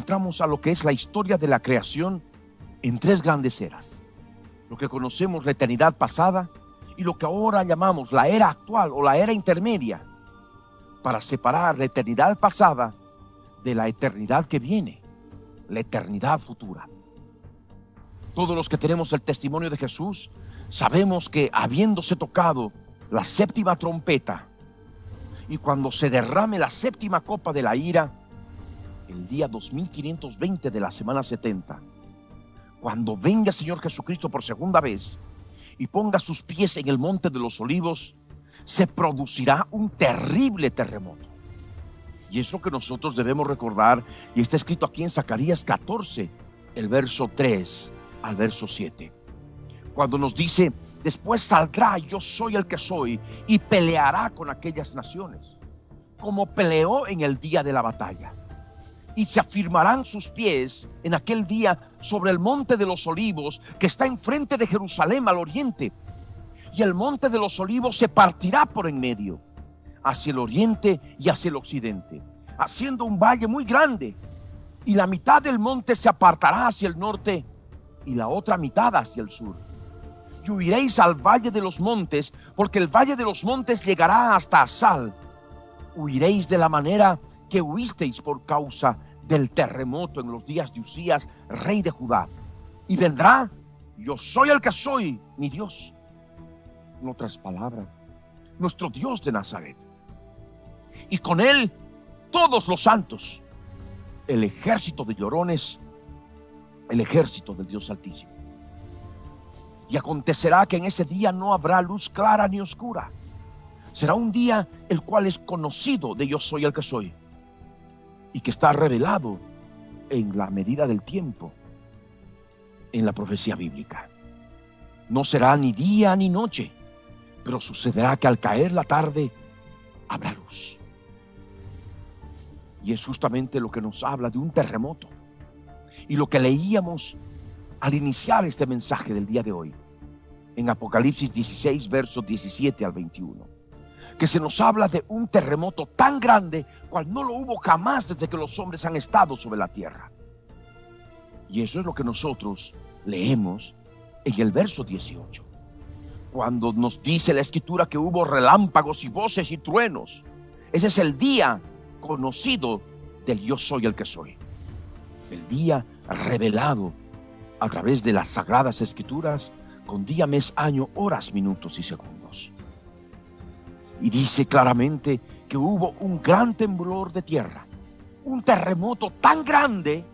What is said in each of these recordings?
entramos a lo que es la historia de la creación en tres grandes eras. Lo que conocemos la eternidad pasada y lo que ahora llamamos la era actual o la era intermedia, para separar la eternidad pasada de la eternidad que viene, la eternidad futura. Todos los que tenemos el testimonio de Jesús sabemos que habiéndose tocado la séptima trompeta y cuando se derrame la séptima copa de la ira, el día 2520 de la semana 70, cuando venga el Señor Jesucristo por segunda vez y ponga sus pies en el monte de los olivos, se producirá un terrible terremoto. Y es lo que nosotros debemos recordar, y está escrito aquí en Zacarías 14, el verso 3 al verso 7, cuando nos dice: después saldrá yo soy el que soy y peleará con aquellas naciones, como peleó en el día de la batalla. Y se afirmarán sus pies en aquel día sobre el monte de los olivos que está enfrente de Jerusalén al oriente. Y el monte de los olivos se partirá por en medio, hacia el oriente y hacia el occidente, haciendo un valle muy grande. Y la mitad del monte se apartará hacia el norte y la otra mitad hacia el sur. Y huiréis al valle de los montes, porque el valle de los montes llegará hasta Asal. Huiréis de la manera que huisteis por causa del terremoto en los días de Usías, rey de Judá. Y vendrá: yo soy el que soy, mi Dios. En otras palabras, nuestro Dios de Nazaret. Y con él todos los santos, el ejército de llorones, el ejército del Dios Altísimo. Y acontecerá que en ese día no habrá luz clara ni oscura. Será un día el cual es conocido de yo soy el que soy, y que está revelado en la medida del tiempo en la profecía bíblica. No será ni día ni noche, pero sucederá que al caer la tarde habrá luz. Y es justamente lo que nos habla de un terremoto, y lo que leíamos al iniciar este mensaje del día de hoy en Apocalipsis 16 versos 17 al 21, que se nos habla de un terremoto tan grande cual no lo hubo jamás desde que los hombres han estado sobre la tierra. Y eso es lo que nosotros leemos en el verso 18, cuando nos dice la escritura que hubo relámpagos y voces y truenos. Ese es el día conocido del yo soy el que soy, el día revelado a través de las sagradas escrituras, con día, mes, año, horas, minutos y segundos. Y dice claramente que hubo un gran temblor de tierra, un terremoto tan grande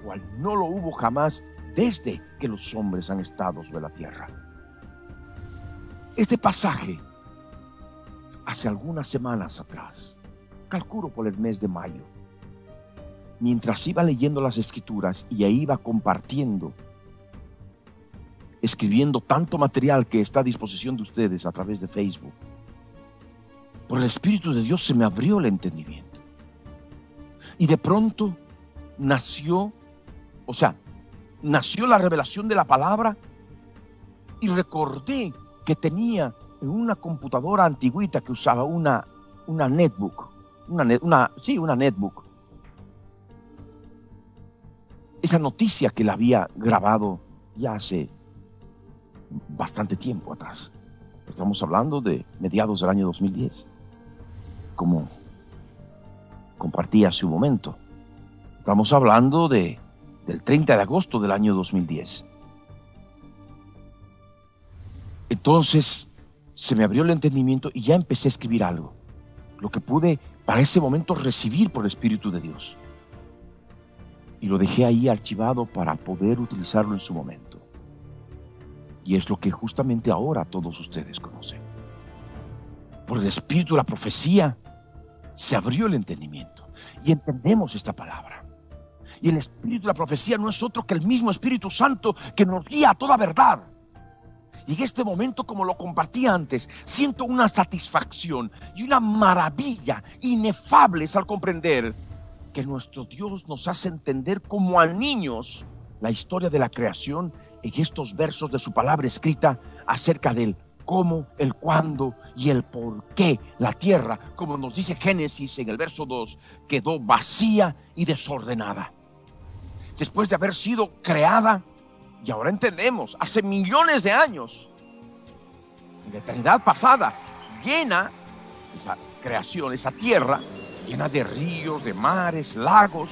cual no lo hubo jamás desde que los hombres han estado sobre la tierra. Este pasaje, hace algunas semanas atrás, calculo por el mes de mayo, mientras iba leyendo las escrituras y ahí iba compartiendo, escribiendo tanto material que está a disposición de ustedes a través de Facebook, por el Espíritu de Dios se me abrió el entendimiento. Y de pronto nació la revelación de la palabra, y recordé que tenía en una computadora antigüita que usaba una netbook, una netbook, esa noticia que la había grabado ya hace bastante tiempo atrás. Estamos hablando de mediados del año 2010, como compartí hace un momento. Estamos hablando del 30 de agosto del año 2010. Entonces se me abrió el entendimiento y ya empecé a escribir algo, lo que pude para ese momento recibir por el Espíritu de Dios. Y lo dejé ahí archivado para poder utilizarlo en su momento. Y es lo que justamente ahora todos ustedes conocen. Por el Espíritu de la profecía se abrió el entendimiento y entendemos esta palabra. Y el Espíritu de la profecía no es otro que el mismo Espíritu Santo que nos guía a toda verdad. Y en este momento, como lo compartí antes, siento una satisfacción y una maravilla inefables al comprender que nuestro Dios nos hace entender como a niños la historia de la creación en estos versos de su palabra escrita acerca del cómo, el cuándo y el por qué la tierra, como nos dice Génesis en el verso 2, quedó vacía y desordenada. Después de haber sido creada, y ahora entendemos, hace millones de años, en la eternidad pasada, llena esa creación, esa tierra, llena de ríos, de mares, lagos.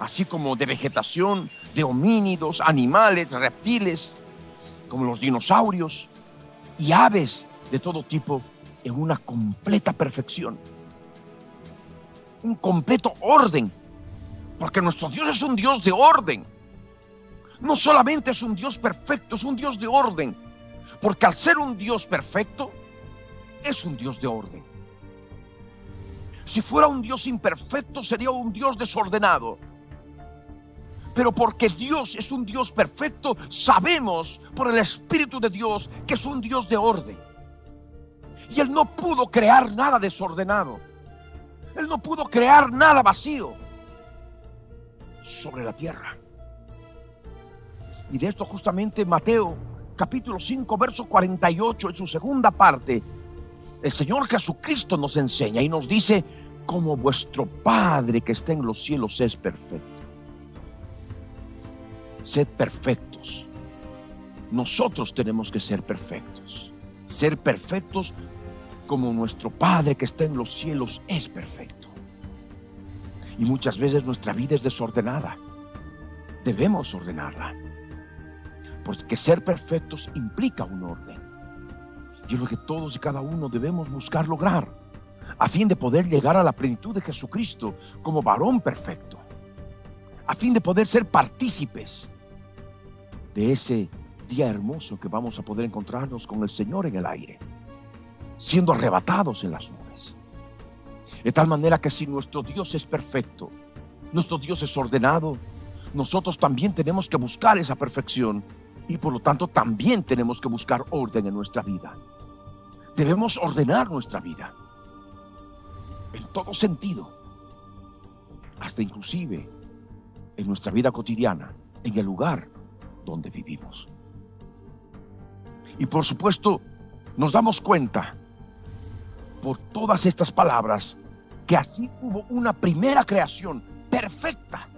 Así como de vegetación, de homínidos, animales, reptiles, como los dinosaurios, y aves de todo tipo, en una completa perfección, un completo orden, porque nuestro Dios es un Dios de orden. No solamente es un Dios perfecto, es un Dios de orden, porque al ser un Dios perfecto, es un Dios de orden. Si fuera un Dios imperfecto, sería un Dios desordenado. Pero porque Dios es un Dios perfecto, sabemos por el Espíritu de Dios que es un Dios de orden. Y Él no pudo crear nada desordenado. Él no pudo crear nada vacío sobre la tierra. Y de esto justamente Mateo capítulo 5 verso 48, en su segunda parte, el Señor Jesucristo nos enseña y nos dice: como vuestro Padre que está en los cielos es perfecto. Sed perfectos. Nosotros tenemos que ser perfectos. Ser perfectos como nuestro Padre que está en los cielos es perfecto. Y muchas veces nuestra vida es desordenada. Debemos ordenarla, porque ser perfectos implica un orden. Y es lo que todos y cada uno debemos buscar lograr, a fin de poder llegar a la plenitud de Jesucristo como varón perfecto, a fin de poder ser partícipes de ese día hermoso que vamos a poder encontrarnos con el Señor en el aire, siendo arrebatados en las nubes. De tal manera que si nuestro Dios es perfecto, nuestro Dios es ordenado, nosotros también tenemos que buscar esa perfección y por lo tanto también tenemos que buscar orden en nuestra vida. Debemos ordenar nuestra vida en todo sentido, hasta inclusive en nuestra vida cotidiana, en el lugar donde vivimos. Y por supuesto nos damos cuenta por todas estas palabras que así hubo una primera creación perfecta,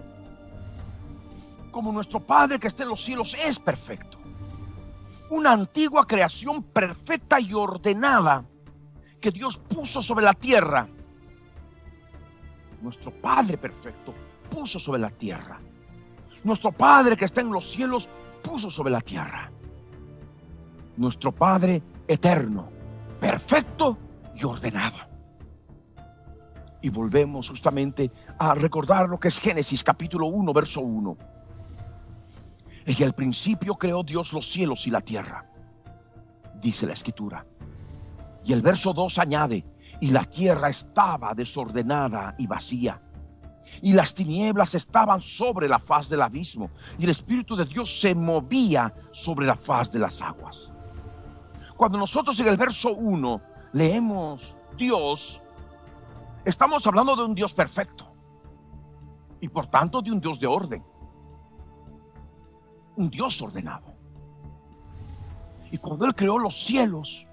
como nuestro Padre que está en los cielos es perfecto. una antigua creación perfecta y ordenada que Dios puso sobre la tierra. Nuestro Padre perfecto puso sobre la tierra. Nuestro Padre que está en los cielos puso sobre la tierra. Nuestro Padre eterno, perfecto y ordenado. Y volvemos justamente a recordar lo que es Génesis capítulo 1, verso 1. En el principio creó Dios los cielos y la tierra, dice la escritura. Y el verso 2 añade: y la tierra estaba desordenada y vacía, y las tinieblas estaban sobre la faz del abismo, y el Espíritu de Dios se movía sobre la faz de las aguas. Cuando nosotros en el verso 1 leemos Dios, estamos hablando de un Dios perfecto y por tanto de un Dios de orden, un Dios ordenado. Y cuando Él creó los cielos,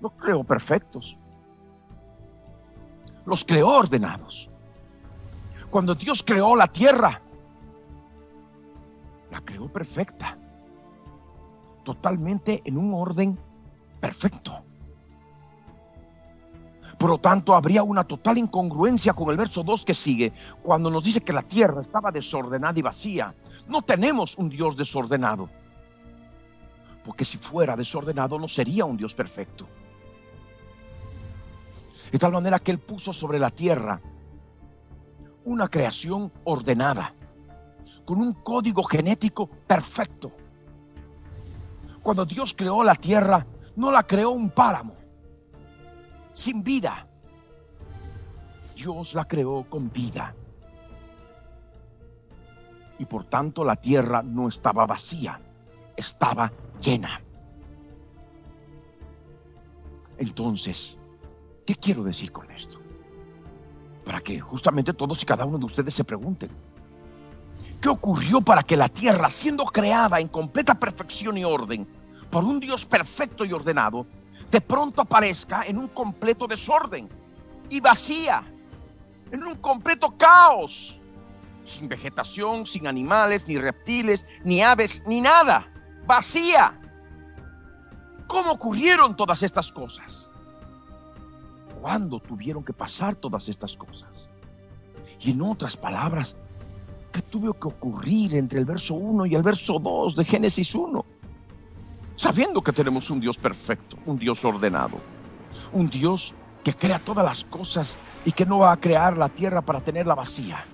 los creó perfectos, los creó ordenados. Cuando Dios creó la tierra, la creó perfecta, totalmente en un orden perfecto. Por lo tanto, habría una total incongruencia con el verso 2 que sigue, cuando nos dice que la tierra estaba desordenada y vacía. No tenemos un Dios desordenado, porque si fuera desordenado no sería un Dios perfecto. De tal manera que Él puso sobre la tierra una creación ordenada, con un código genético perfecto. Cuando Dios creó la tierra, no la creó un páramo sin vida. Dios la creó con vida. Y por tanto la tierra no estaba vacía, estaba llena. Entonces, ¿qué quiero decir con esto? Para que justamente todos y cada uno de ustedes se pregunten: ¿qué ocurrió para que la tierra, siendo creada en completa perfección y orden por un Dios perfecto y ordenado, de pronto aparezca en un completo desorden y vacía, en un completo caos, sin vegetación, sin animales, ni reptiles, ni aves, ni nada, vacía? ¿Cómo ocurrieron todas estas cosas? ¿Cuándo tuvieron que pasar todas estas cosas? Y en otras palabras, ¿qué tuvo que ocurrir entre el verso 1 y el verso 2 de Génesis 1? Sabiendo que tenemos un Dios perfecto, un Dios ordenado, un Dios que crea todas las cosas y que no va a crear la tierra para tenerla vacía.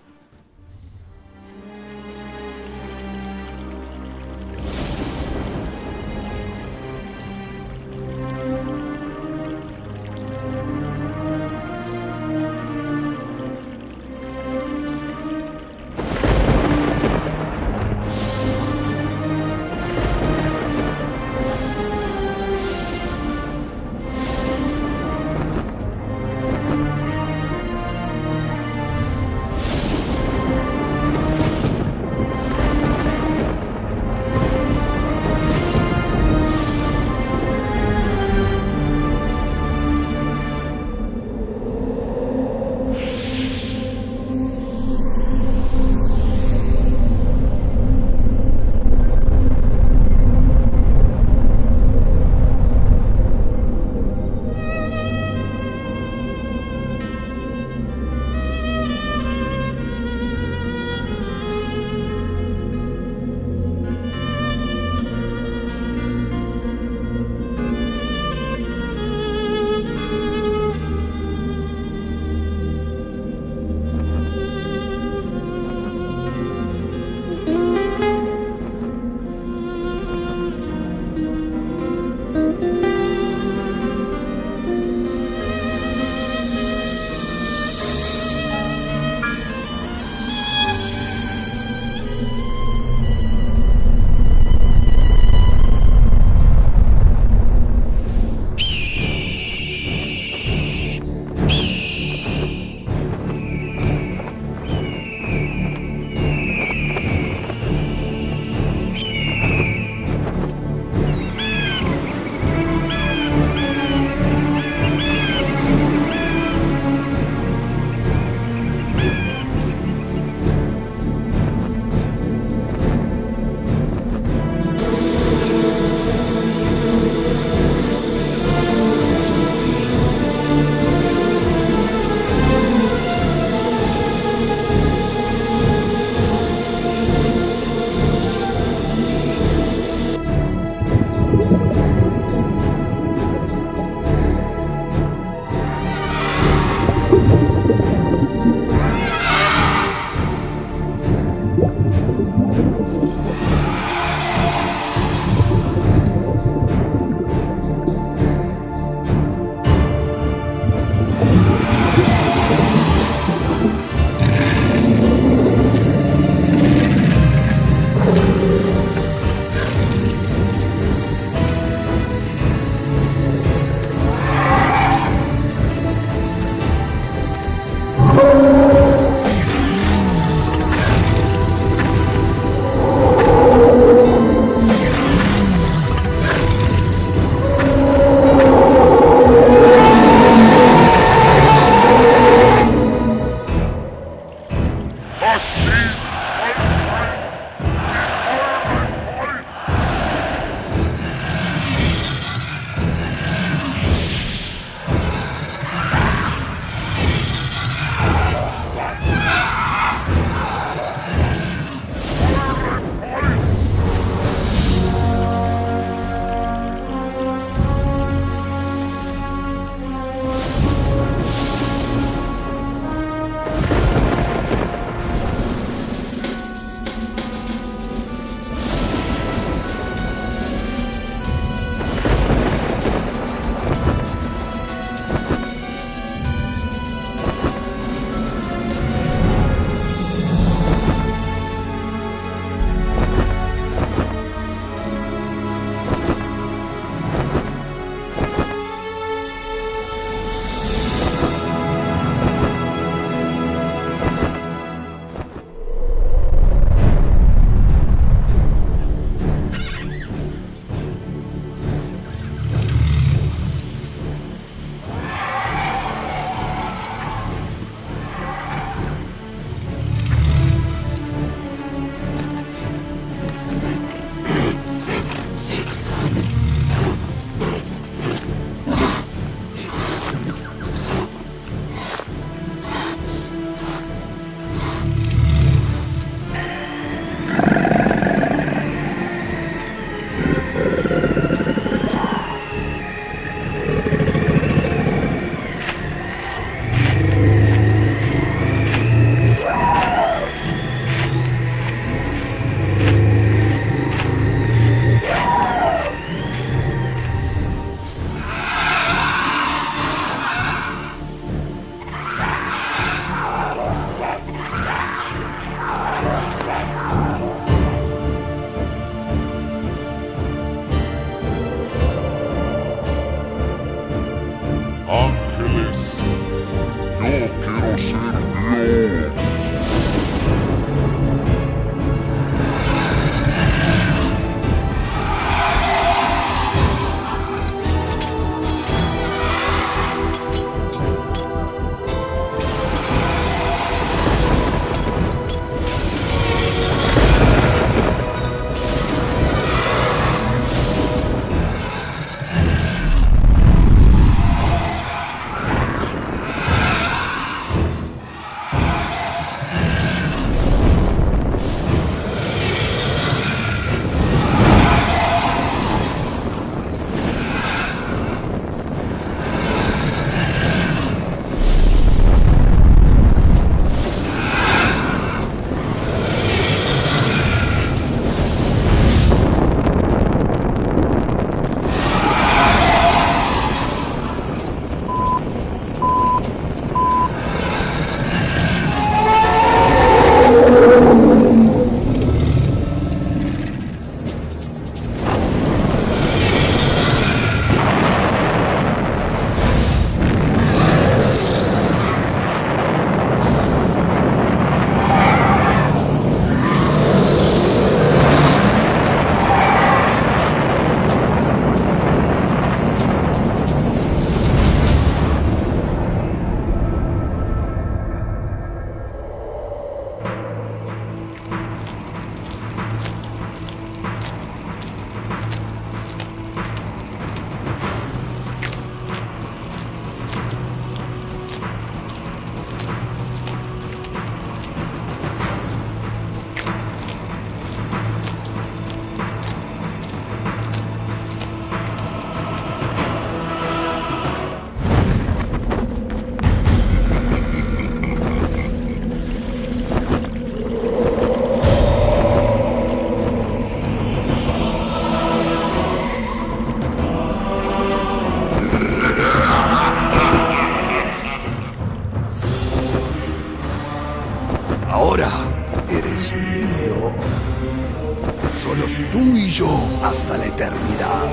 solos tú y yo hasta la eternidad.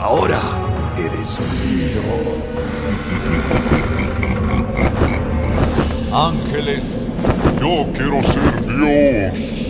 Ahora eres mío. Ángeles, yo quiero ser Dios.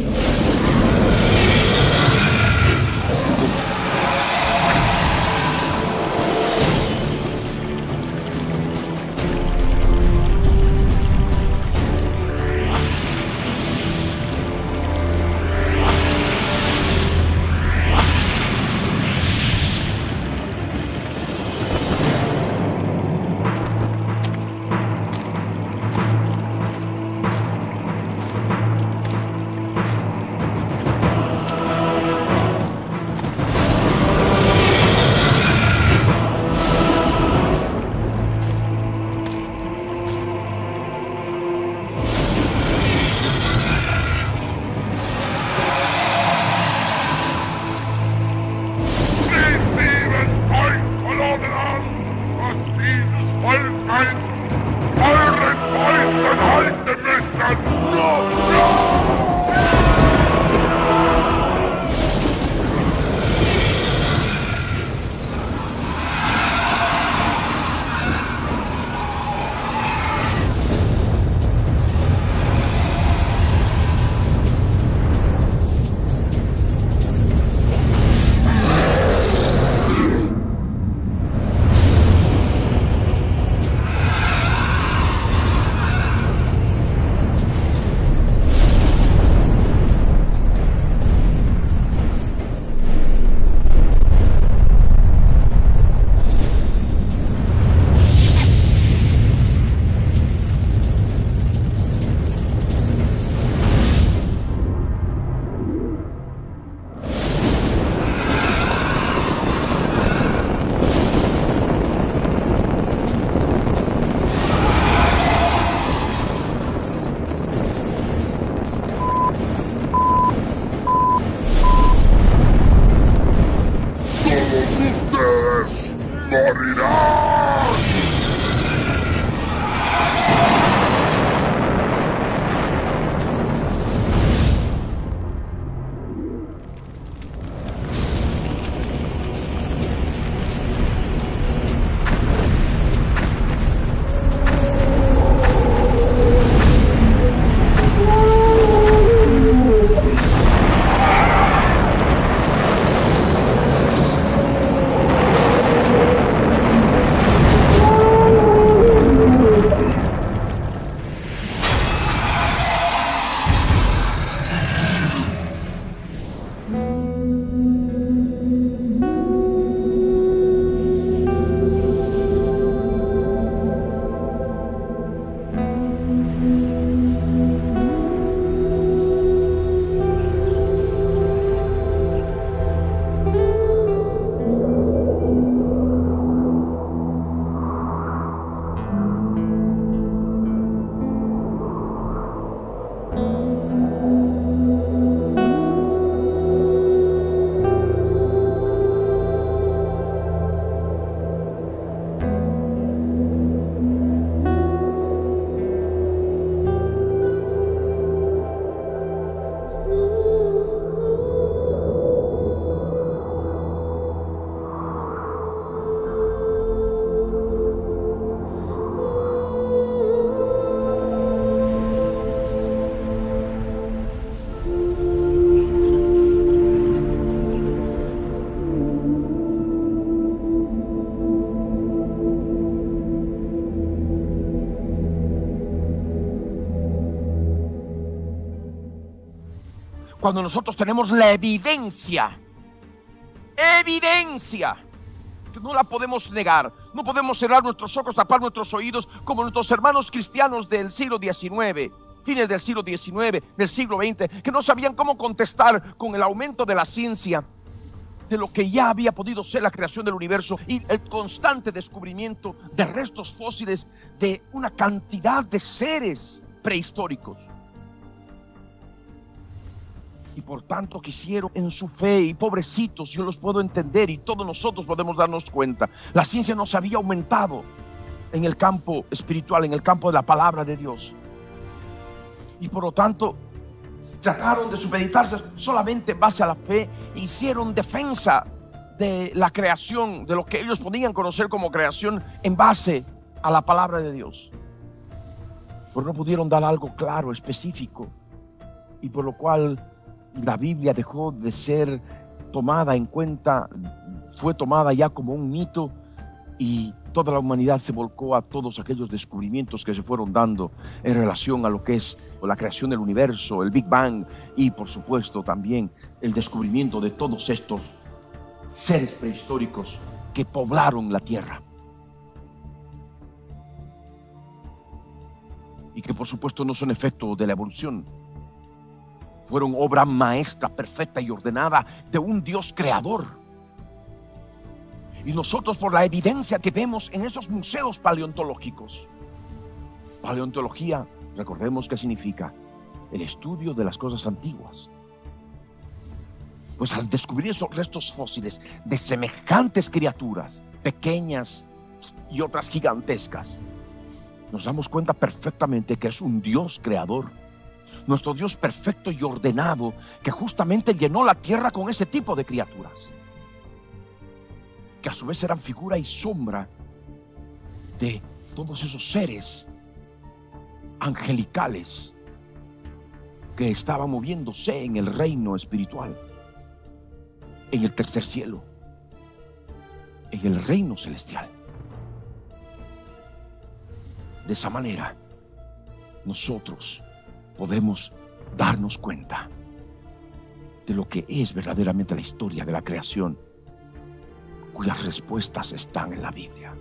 Ustedes morirán. Cuando nosotros tenemos la evidencia, que no la podemos negar, no podemos cerrar nuestros ojos, tapar nuestros oídos, como nuestros hermanos cristianos del siglo XIX, fines del siglo XIX, del siglo XX, que no sabían cómo contestar con el aumento de la ciencia, de lo que ya había podido ser la creación del universo y el constante descubrimiento de restos fósiles de una cantidad de seres prehistóricos. Y por tanto quisieron en su fe, y pobrecitos, yo los puedo entender y todos nosotros podemos darnos cuenta, la ciencia nos había aumentado en el campo espiritual, en el campo de la palabra de Dios. Y por lo tanto trataron de supeditarse solamente en base a la fe, hicieron defensa de la creación, de lo que ellos podían conocer como creación en base a la palabra de Dios. Pero no pudieron dar algo claro, específico, y por lo cual la Biblia dejó de ser tomada en cuenta, fue tomada ya como un mito, y toda la humanidad se volcó a todos aquellos descubrimientos que se fueron dando en relación a lo que es la creación del universo, el Big Bang, y por supuesto también el descubrimiento de todos estos seres prehistóricos que poblaron la tierra. Y que por supuesto no son efecto de la evolución. Fueron obra maestra, perfecta y ordenada de un Dios creador. Y nosotros, por la evidencia que vemos en esos museos paleontológicos. Paleontología, recordemos qué significa: el estudio de las cosas antiguas. Pues al descubrir esos restos fósiles de semejantes criaturas, pequeñas y otras gigantescas, nos damos cuenta perfectamente que es un Dios creador, nuestro Dios perfecto y ordenado, que justamente llenó la tierra con ese tipo de criaturas, que a su vez eran figura y sombra de todos esos seres angelicales que estaban moviéndose en el reino espiritual, en el tercer cielo, en el reino celestial. De esa manera, nosotros podemos darnos cuenta de lo que es verdaderamente la historia de la creación, cuyas respuestas están en la Biblia.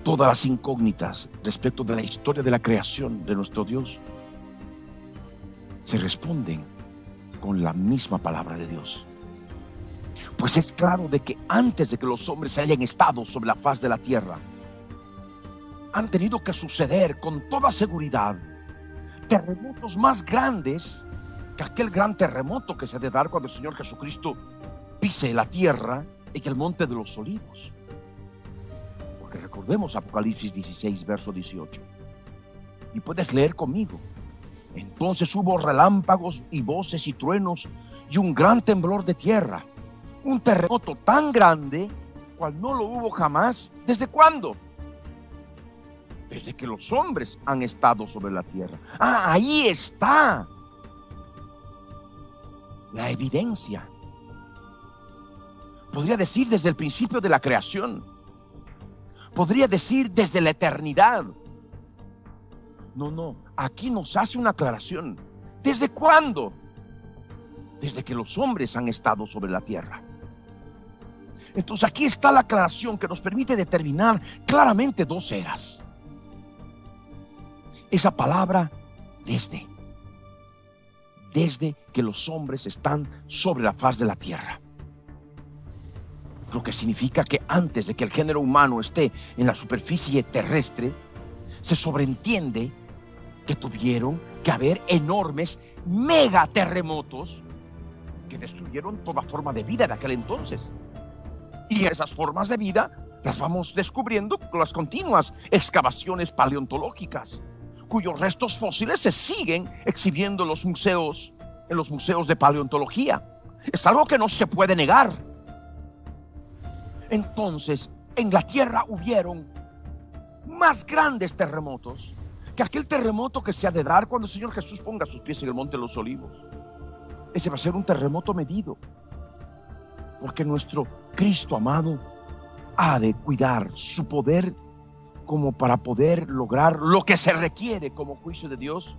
Todas las incógnitas respecto de la historia de la creación de nuestro Dios se responden con la misma palabra de Dios. Pues es claro de que antes de que los hombres hayan estado sobre la faz de la tierra, han tenido que suceder con toda seguridad terremotos más grandes que aquel gran terremoto que se ha de dar cuando el Señor Jesucristo pise la tierra en el monte de los Olivos. Porque recordemos Apocalipsis 16, verso 18. Y puedes leer conmigo. Entonces hubo relámpagos y voces y truenos y un gran temblor de tierra, un terremoto tan grande cual no lo hubo jamás. ¿Desde cuándo? Desde que los hombres han estado sobre la tierra. Ahí está la evidencia. Podría decir desde el principio de la creación. Podría decir desde la eternidad. No, aquí nos hace una aclaración. ¿Desde cuándo? Desde que los hombres han estado sobre la tierra. Entonces aquí está la aclaración que nos permite determinar claramente dos eras. Esa palabra desde que los hombres están sobre la faz de la tierra. Lo que significa que antes de que el género humano esté en la superficie terrestre, se sobreentiende que tuvieron que haber enormes megaterremotos que destruyeron toda forma de vida de aquel entonces. Y esas formas de vida las vamos descubriendo con las continuas excavaciones paleontológicas, cuyos restos fósiles se siguen exhibiendo en los museos de paleontología. Es algo que no se puede negar. Entonces, en la tierra hubieron más grandes terremotos que aquel terremoto que se ha de dar cuando el Señor Jesús ponga sus pies en el monte de los Olivos. Ese va a ser un terremoto medido, porque nuestro Cristo amado ha de cuidar su poder como para poder lograr lo que se requiere como juicio de Dios,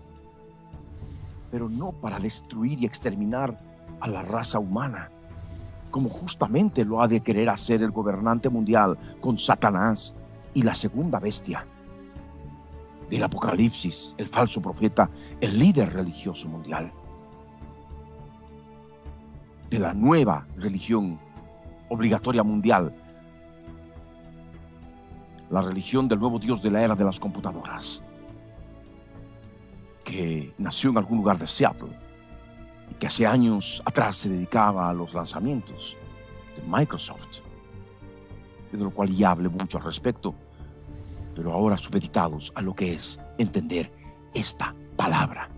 pero no para destruir y exterminar a la raza humana, como justamente lo ha de querer hacer el gobernante mundial con Satanás y la segunda bestia del Apocalipsis, el falso profeta, el líder religioso mundial de la nueva religión obligatoria mundial, la religión del nuevo Dios de la era de las computadoras, que nació en algún lugar de Seattle y que hace años atrás se dedicaba a los lanzamientos de Microsoft, de lo cual ya hablé mucho al respecto, pero ahora supeditados a lo que es entender esta palabra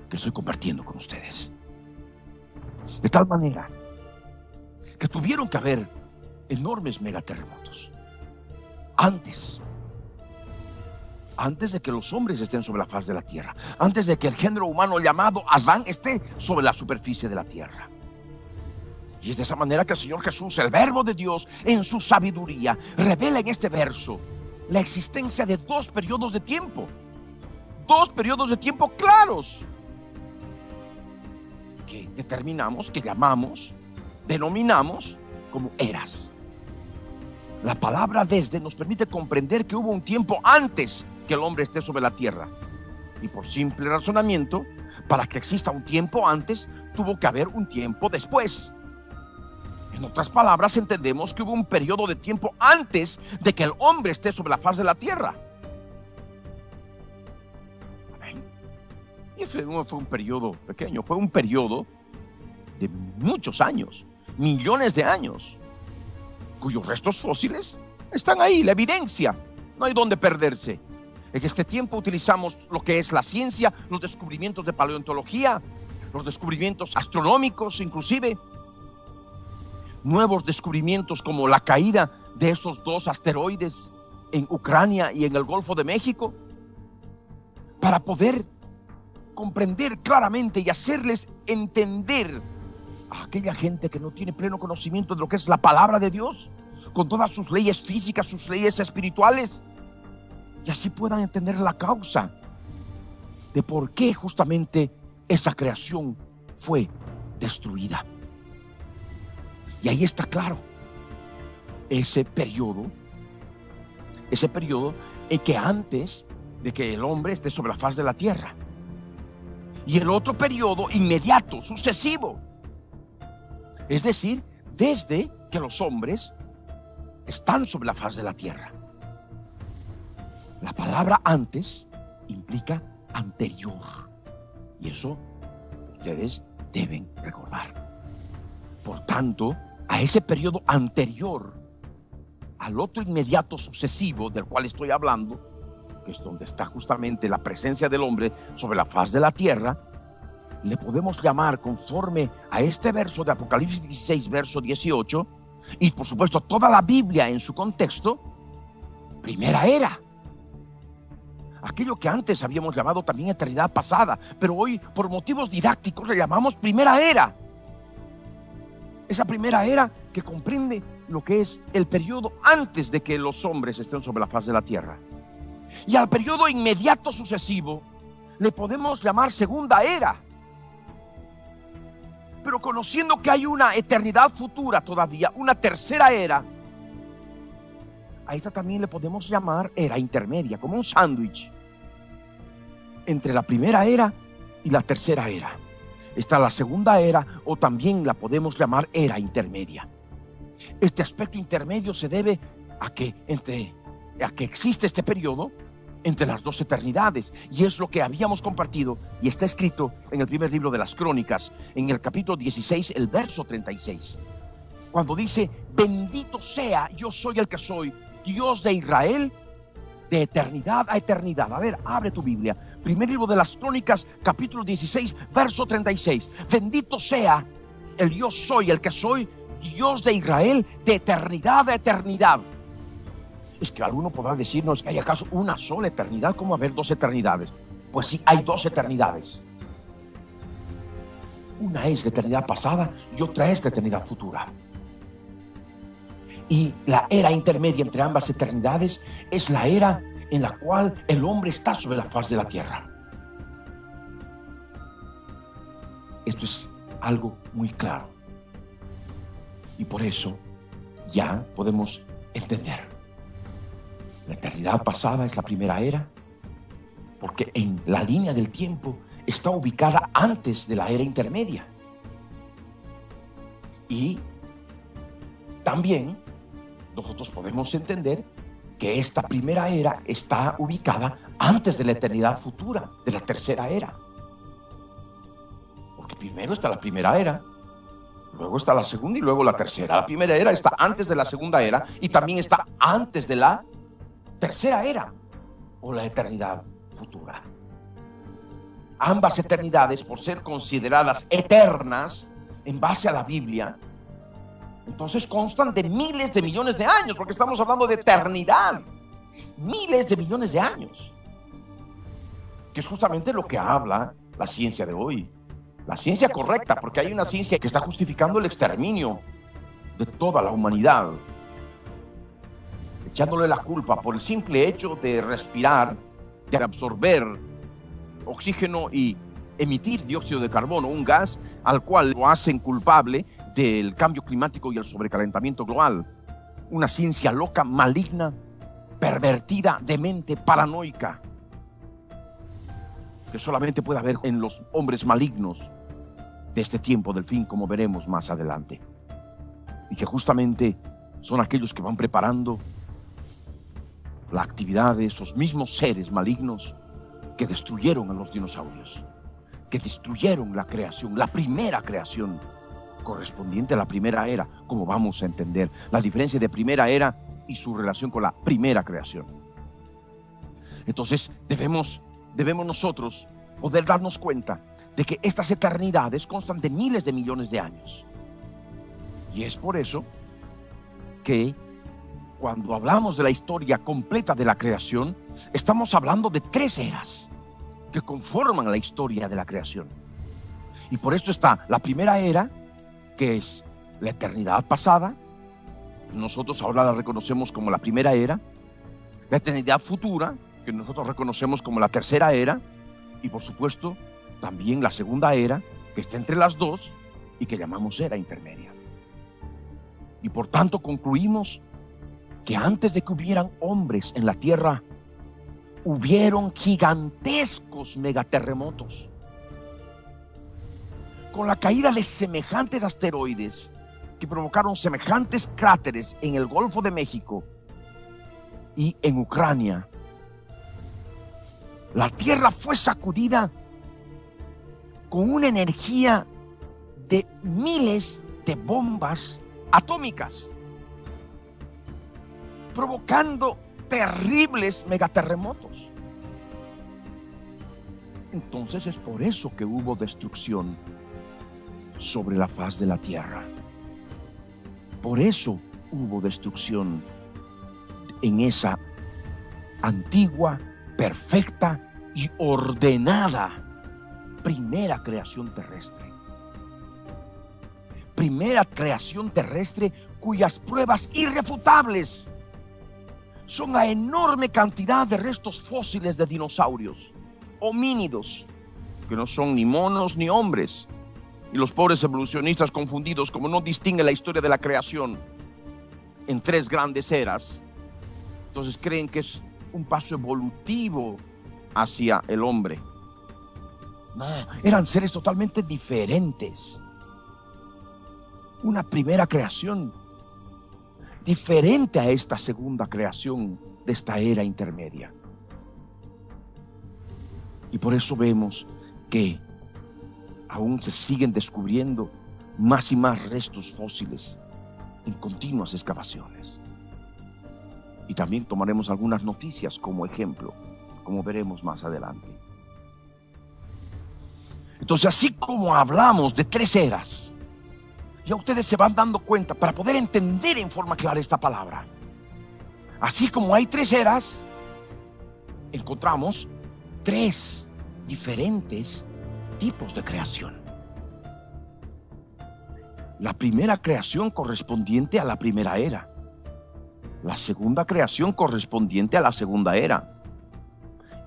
que estoy compartiendo con ustedes. De tal manera que tuvieron que haber enormes megaterremotos antes de que los hombres estén sobre la faz de la tierra, antes de que el género humano llamado Adán esté sobre la superficie de la tierra. Y es de esa manera que el Señor Jesús, el Verbo de Dios, en su sabiduría, revela en este verso la existencia de dos periodos de tiempo claros, que determinamos, que llamamos, denominamos como eras. La palabra desde nos permite comprender que hubo un tiempo antes que el hombre esté sobre la tierra. Y por simple razonamiento, para que exista un tiempo antes, tuvo que haber un tiempo después. En otras palabras, entendemos que hubo un periodo de tiempo antes de que el hombre esté sobre la faz de la tierra. Amén. Y ese no fue un periodo pequeño, fue un periodo de muchos años, millones de años, cuyos restos fósiles están ahí, la evidencia, no hay dónde perderse. En este tiempo utilizamos lo que es la ciencia, los descubrimientos de paleontología, los descubrimientos astronómicos, inclusive nuevos descubrimientos como la caída de esos dos asteroides en Ucrania y en el Golfo de México, para poder comprender claramente y hacerles entender a aquella gente que no tiene pleno conocimiento de lo que es la palabra de Dios, con todas sus leyes físicas, sus leyes espirituales, y así puedan entender la causa de por qué justamente esa creación fue destruida. Y ahí está claro ese periodo en que antes de que el hombre esté sobre la faz de la tierra, y el otro periodo inmediato, sucesivo, es decir, desde que los hombres están sobre la faz de la tierra. La palabra antes implica anterior, y eso ustedes deben recordar. Por tanto, a ese periodo anterior, al otro inmediato sucesivo del cual estoy hablando, que es donde está justamente la presencia del hombre sobre la faz de la tierra, le podemos llamar, conforme a este verso de Apocalipsis 16, verso 18, y por supuesto toda la Biblia en su contexto, primera era. Aquello que antes habíamos llamado también eternidad pasada, pero hoy por motivos didácticos le llamamos primera era. Esa primera era que comprende lo que es el periodo antes de que los hombres estén sobre la faz de la tierra. Y al periodo inmediato sucesivo le podemos llamar segunda era. Pero conociendo que hay una eternidad futura todavía, una tercera era, a esta también le podemos llamar era intermedia, como un sándwich entre la primera era y la tercera era. Está la segunda era, o también la podemos llamar era intermedia. Este aspecto intermedio se debe a que existe este periodo entre las dos eternidades, y es lo que habíamos compartido y está escrito en el primer libro de las Crónicas, en el capítulo 16, el verso 36, cuando dice: bendito sea, yo soy el que soy, Dios de Israel, de eternidad a eternidad. A ver, abre tu Biblia, primer libro de las Crónicas, capítulo 16, verso 36. Bendito sea el yo soy el que soy, Dios de Israel, de eternidad a eternidad. Es que alguno podrá decirnos que hay acaso una sola eternidad, ¿cómo haber dos eternidades? Pues sí, hay dos eternidades. Una es la eternidad pasada y otra es la eternidad futura. Y la era intermedia entre ambas eternidades es la era en la cual el hombre está sobre la faz de la tierra. Esto es algo muy claro. Y por eso ya podemos entender. La eternidad pasada es la primera era, porque en la línea del tiempo está ubicada antes de la era intermedia. Y también nosotros podemos entender que esta primera era está ubicada antes de la eternidad futura, de la tercera era. Porque primero está la primera era, luego está la segunda y luego la tercera. La primera era está antes de la segunda era y también está antes de la tercera era o la eternidad futura. ambas eternidades, por ser consideradas eternas en base a la Biblia, entonces constan de miles de millones de años, porque estamos hablando de eternidad, miles de millones de años, que es justamente lo que habla la ciencia de hoy, la ciencia correcta, porque hay una ciencia que está justificando el exterminio de toda la humanidad, echándole la culpa por el simple hecho de respirar, de absorber oxígeno y emitir dióxido de carbono, un gas al cual lo hacen culpable del cambio climático y el sobrecalentamiento global. Una ciencia loca, maligna, pervertida, demente, paranoica, que solamente puede haber en los hombres malignos de este tiempo del fin, como veremos más adelante, y que justamente son aquellos que van preparando la actividad de esos mismos seres malignos que destruyeron a los dinosaurios, que destruyeron la creación, la primera creación correspondiente a la primera era, como vamos a entender la diferencia de primera era y su relación con la primera creación. Entonces debemos nosotros poder darnos cuenta de que estas eternidades constan de miles de millones de años. Y es por eso que cuando hablamos de la historia completa de la creación, estamos hablando de 3 eras que conforman la historia de la creación. Y por esto está la primera era, que es la eternidad pasada. Nosotros ahora la reconocemos como la primera era. La eternidad futura, que nosotros reconocemos como la tercera era. Y por supuesto, también la segunda era, que está entre las dos y que llamamos era intermedia. Y por tanto concluimos que antes de que hubieran hombres en la tierra, hubieron gigantescos megaterremotos, con la caída de semejantes asteroides que provocaron semejantes cráteres en el Golfo de México y en Ucrania. La tierra fue sacudida con una energía de miles de bombas atómicas, provocando terribles megaterremotos. Entonces es por eso que hubo destrucción sobre la faz de la tierra. Por eso hubo destrucción en esa antigua, perfecta y ordenada primera creación terrestre. Primera creación terrestre cuyas pruebas irrefutables son la enorme cantidad de restos fósiles de dinosaurios, homínidos, que no son ni monos ni hombres. Y los pobres evolucionistas confundidos, como no distinguen la historia de la creación en 3 grandes eras, entonces creen que es un paso evolutivo hacia el hombre. No, eran seres totalmente diferentes. Una primera creación diferente a esta segunda creación de esta era intermedia. Y por eso vemos que aún se siguen descubriendo más y más restos fósiles en continuas excavaciones. Y también tomaremos algunas noticias como ejemplo, como veremos más adelante. Entonces, así como hablamos de 3 eras, ya ustedes se van dando cuenta para poder entender en forma clara esta palabra. Así como hay 3 eras, encontramos 3 diferentes tipos de creación. La primera creación correspondiente a la primera era. La segunda creación correspondiente a la segunda era.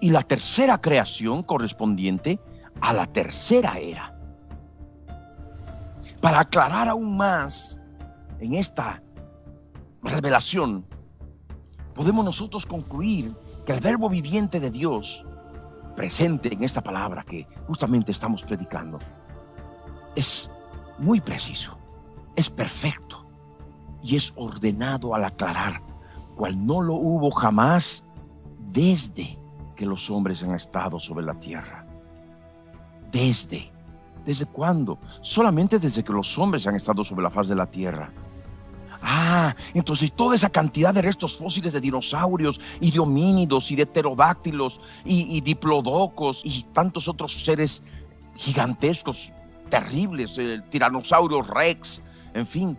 Y la tercera creación correspondiente a la tercera era. Para aclarar aún más en esta revelación, podemos nosotros concluir que el verbo viviente de Dios presente en esta palabra que justamente estamos predicando es muy preciso, es perfecto y es ordenado al aclarar, cual no lo hubo jamás desde que los hombres han estado sobre la tierra. ¿Desde cuándo? Solamente desde que los hombres han estado sobre la faz de la tierra. Entonces toda esa cantidad de restos fósiles de dinosaurios y de homínidos y de pterodáctilos y diplodocos y tantos otros seres gigantescos, terribles, el tiranosaurio rex, en fin,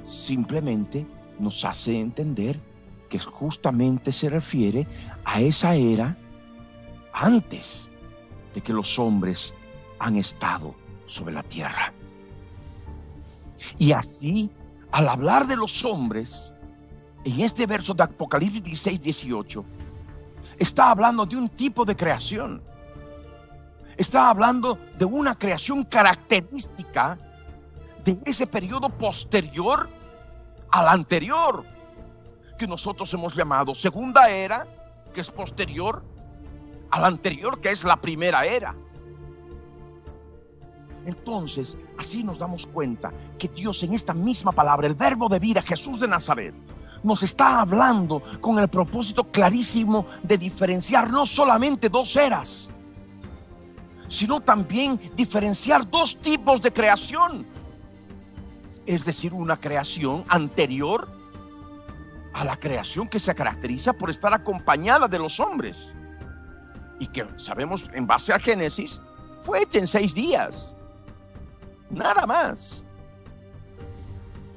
simplemente nos hace entender que justamente se refiere a esa era antes de que los hombres han estado sobre la tierra. Y así, al hablar de los hombres, en este verso de Apocalipsis 16, 18, está hablando de un tipo de creación. Está hablando de una creación característica de ese periodo posterior al anterior, que nosotros hemos llamado segunda era, que es posterior a la anterior, que es la primera era. Entonces, así nos damos cuenta que Dios en esta misma palabra, el verbo de vida, Jesús de Nazaret, nos está hablando con el propósito clarísimo de diferenciar no solamente dos eras, sino también diferenciar dos tipos de creación. Es decir, una creación anterior a la creación que se caracteriza por estar acompañada de los hombres y que sabemos en base a Génesis fue hecha en 6 días, nada más.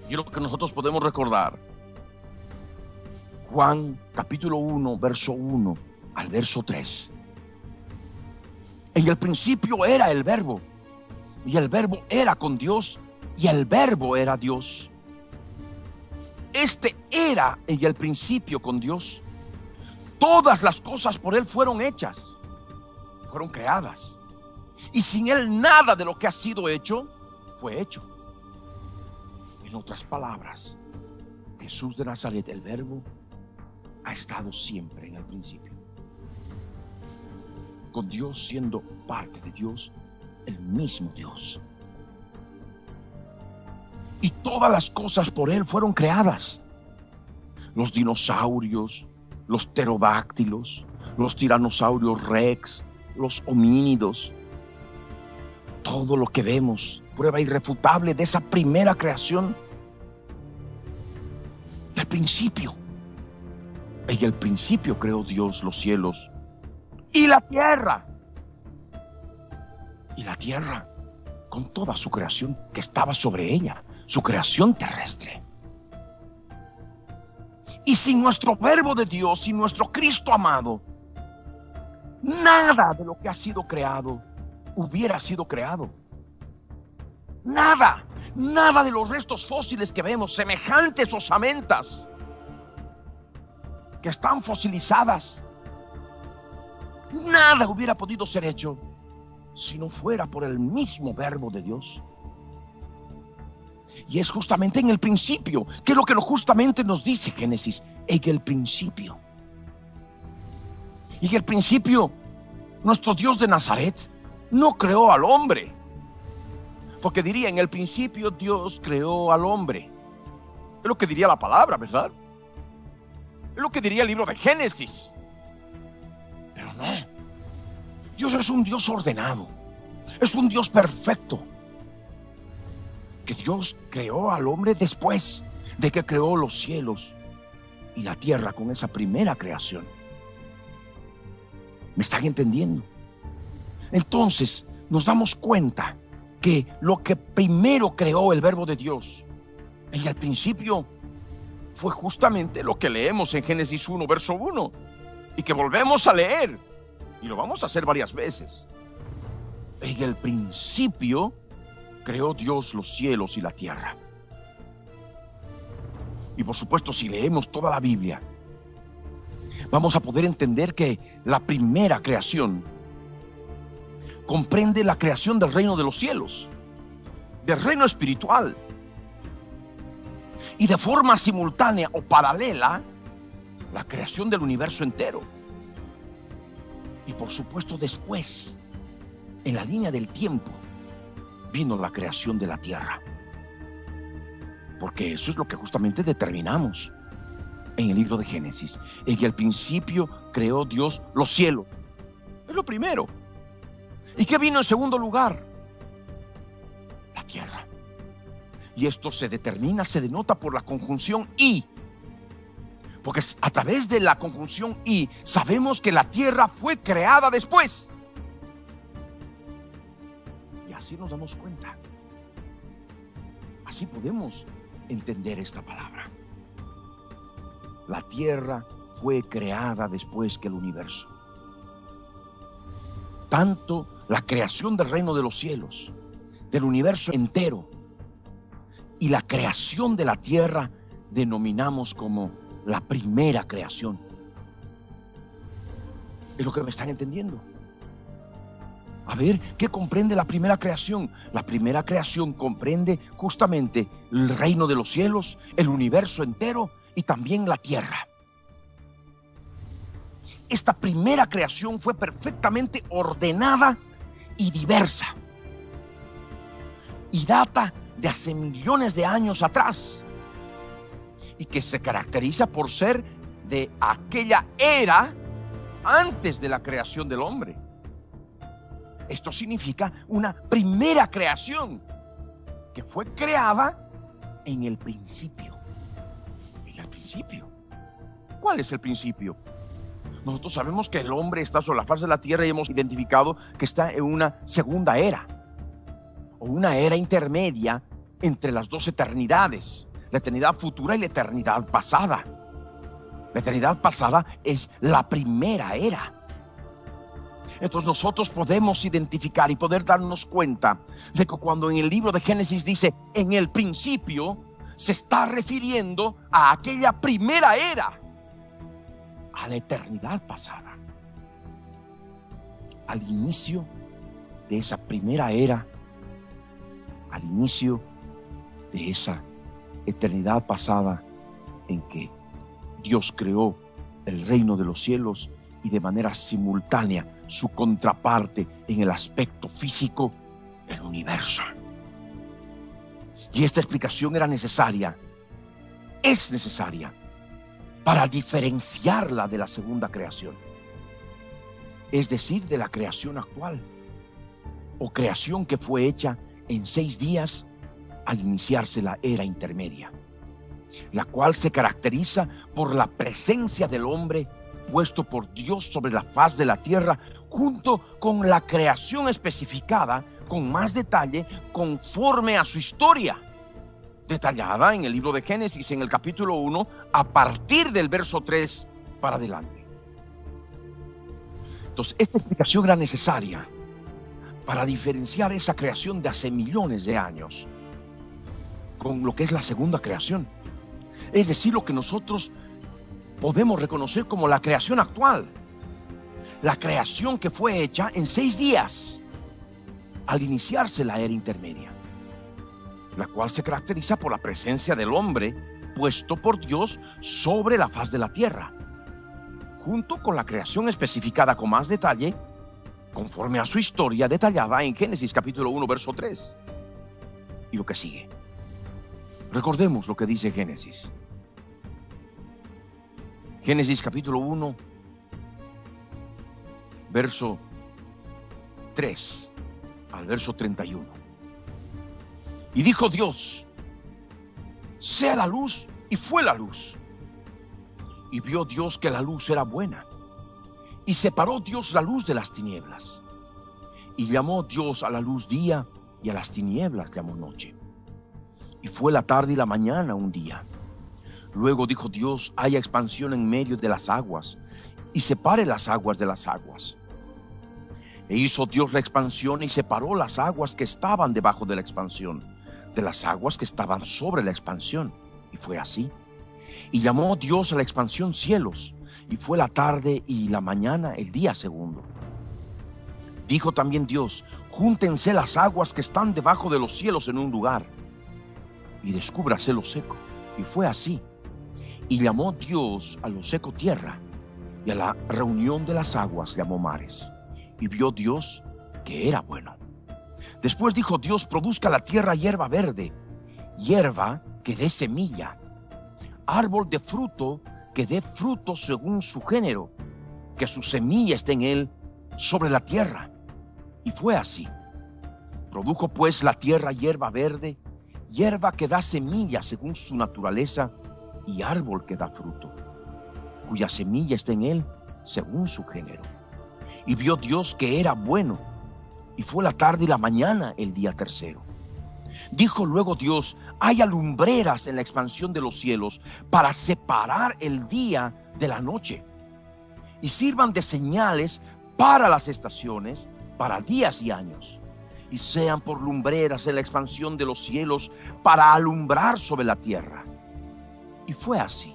Y lo que nosotros podemos recordar, Juan capítulo 1 verso 1 al verso 3. En el principio era el verbo, y el verbo era con Dios, y el verbo era Dios. Este era en el principio con Dios. Todas las cosas por Él fueron hechas, fueron creadas, y sin Él nada de lo que ha sido hecho fue hecho. En otras palabras, Jesús de Nazaret, el verbo, ha estado siempre en el principio, con Dios siendo parte de Dios, el mismo Dios. Y todas las cosas por Él fueron creadas. Los dinosaurios, los pterodáctilos, los tiranosaurios rex, los homínidos. Todo lo que vemos, prueba irrefutable de esa primera creación del principio. En el principio creó Dios los cielos y la tierra. Y la tierra con toda su creación que estaba sobre ella, su creación terrestre. Y sin nuestro verbo de Dios, sin nuestro Cristo amado, nada de lo que ha sido creado hubiera sido creado. Nada de los restos fósiles que vemos, semejantes osamentas que están fosilizadas, nada hubiera podido ser hecho si no fuera por el mismo verbo de Dios. Y es justamente en el principio, que es lo que justamente nos dice Génesis, en el principio. Y en el principio, nuestro Dios de Nazaret no creó al hombre, porque diría, en el principio Dios creó al hombre. Es lo que diría la palabra, ¿verdad? Es lo que diría el libro de Génesis. Pero no, Dios es un Dios ordenado, es un Dios perfecto, que Dios creó al hombre después de que creó los cielos y la tierra con esa primera creación. ¿Me están entendiendo? Entonces nos damos cuenta que lo que primero creó el verbo de Dios en el principio fue justamente lo que leemos en Génesis 1 verso 1 y que volvemos a leer y lo vamos a hacer varias veces. En el principio creó Dios los cielos y la tierra. Y por supuesto, si leemos toda la Biblia, vamos a poder entender que la primera creación comprende la creación del reino de los cielos, del reino espiritual, y de forma simultánea o paralela, la creación del universo entero. Y por supuesto, después, en la línea del tiempo, vino la creación de la tierra, porque eso es lo que justamente determinamos en el libro de Génesis. En el principio creó Dios los cielos, es lo primero. ¿Y qué vino en segundo lugar? La tierra. Y esto se determina, se denota por la conjunción y. Porque a través de la conjunción y sabemos que la tierra fue creada después. Y así nos damos cuenta. Así podemos entender esta palabra. La tierra fue creada después que el universo. Tanto la creación del reino de los cielos, del universo entero, y la creación de la tierra denominamos como la primera creación. ¿Es lo que me están entendiendo? A ver, ¿qué comprende la primera creación? La primera creación comprende justamente el reino de los cielos, el universo entero y también la tierra. Esta primera creación fue perfectamente ordenada y diversa. Y data de hace millones de años atrás. Y que se caracteriza por ser de aquella era antes de la creación del hombre. Esto significa una primera creación que fue creada en el principio. En el principio. ¿Cuál es el principio? Nosotros sabemos que el hombre está sobre la faz de la tierra y hemos identificado que está en una segunda era, o una era intermedia entre las dos eternidades, la eternidad futura y la eternidad pasada. La eternidad pasada es la primera era. Entonces nosotros podemos identificar y poder darnos cuenta de que cuando en el libro de Génesis dice en el principio, se está refiriendo a aquella primera era, a la eternidad pasada, al inicio de esa primera era, al inicio de esa eternidad pasada en que Dios creó el reino de los cielos y de manera simultánea su contraparte en el aspecto físico, el universo. Y esta explicación era necesaria, es necesaria para diferenciarla de la segunda creación, es decir, de la creación actual o creación que fue hecha en 6 días al iniciarse la era intermedia, la cual se caracteriza por la presencia del hombre puesto por Dios sobre la faz de la tierra, junto con la creación especificada con más detalle conforme a su historia, detallada en el libro de Génesis en el capítulo 1 a partir del verso 3 para adelante. Entonces esta explicación era necesaria para diferenciar esa creación de hace millones de años con lo que es la segunda creación, es decir, lo que nosotros podemos reconocer como la creación actual, la creación que fue hecha en 6 días al iniciarse la era intermedia, la cual se caracteriza por la presencia del hombre puesto por Dios sobre la faz de la tierra, junto con la creación especificada con más detalle conforme a su historia detallada en Génesis capítulo 1 verso 3 y lo que sigue. Recordemos lo que dice Génesis. Génesis capítulo 1 verso 3 al verso 31. Y dijo Dios: sea la luz, y fue la luz. Y vio Dios que la luz era buena, y separó Dios la luz de las tinieblas. Y llamó Dios a la luz día, y a las tinieblas llamó noche. Y fue la tarde y la mañana un día. Luego dijo Dios: haya expansión en medio de las aguas, y separe las aguas de las aguas. E hizo Dios la expansión y separó las aguas que estaban debajo de la expansión de las aguas que estaban sobre la expansión. Y fue así. Y llamó Dios a la expansión cielos, y fue la tarde y la mañana el día segundo. Dijo también Dios: júntense las aguas que están debajo de los cielos en un lugar, y descúbrase lo seco. Y fue así. Y llamó Dios a lo seco tierra, y a la reunión de las aguas llamó mares. Y vio Dios que era bueno. Después dijo Dios: produzca la tierra hierba verde, hierba que dé semilla, árbol de fruto que dé fruto según su género, que su semilla esté en él sobre la tierra. Y fue así. Produjo pues la tierra hierba verde, hierba que da semilla según su naturaleza y árbol que da fruto, cuya semilla está en él según su género. Y vio Dios que era bueno, y fue la tarde y la mañana el día tercero. Dijo luego Dios: haya lumbreras en la expansión de los cielos para separar el día de la noche, y sirvan de señales para las estaciones, para días y años, y sean por lumbreras en la expansión de los cielos para alumbrar sobre la tierra. Y fue así.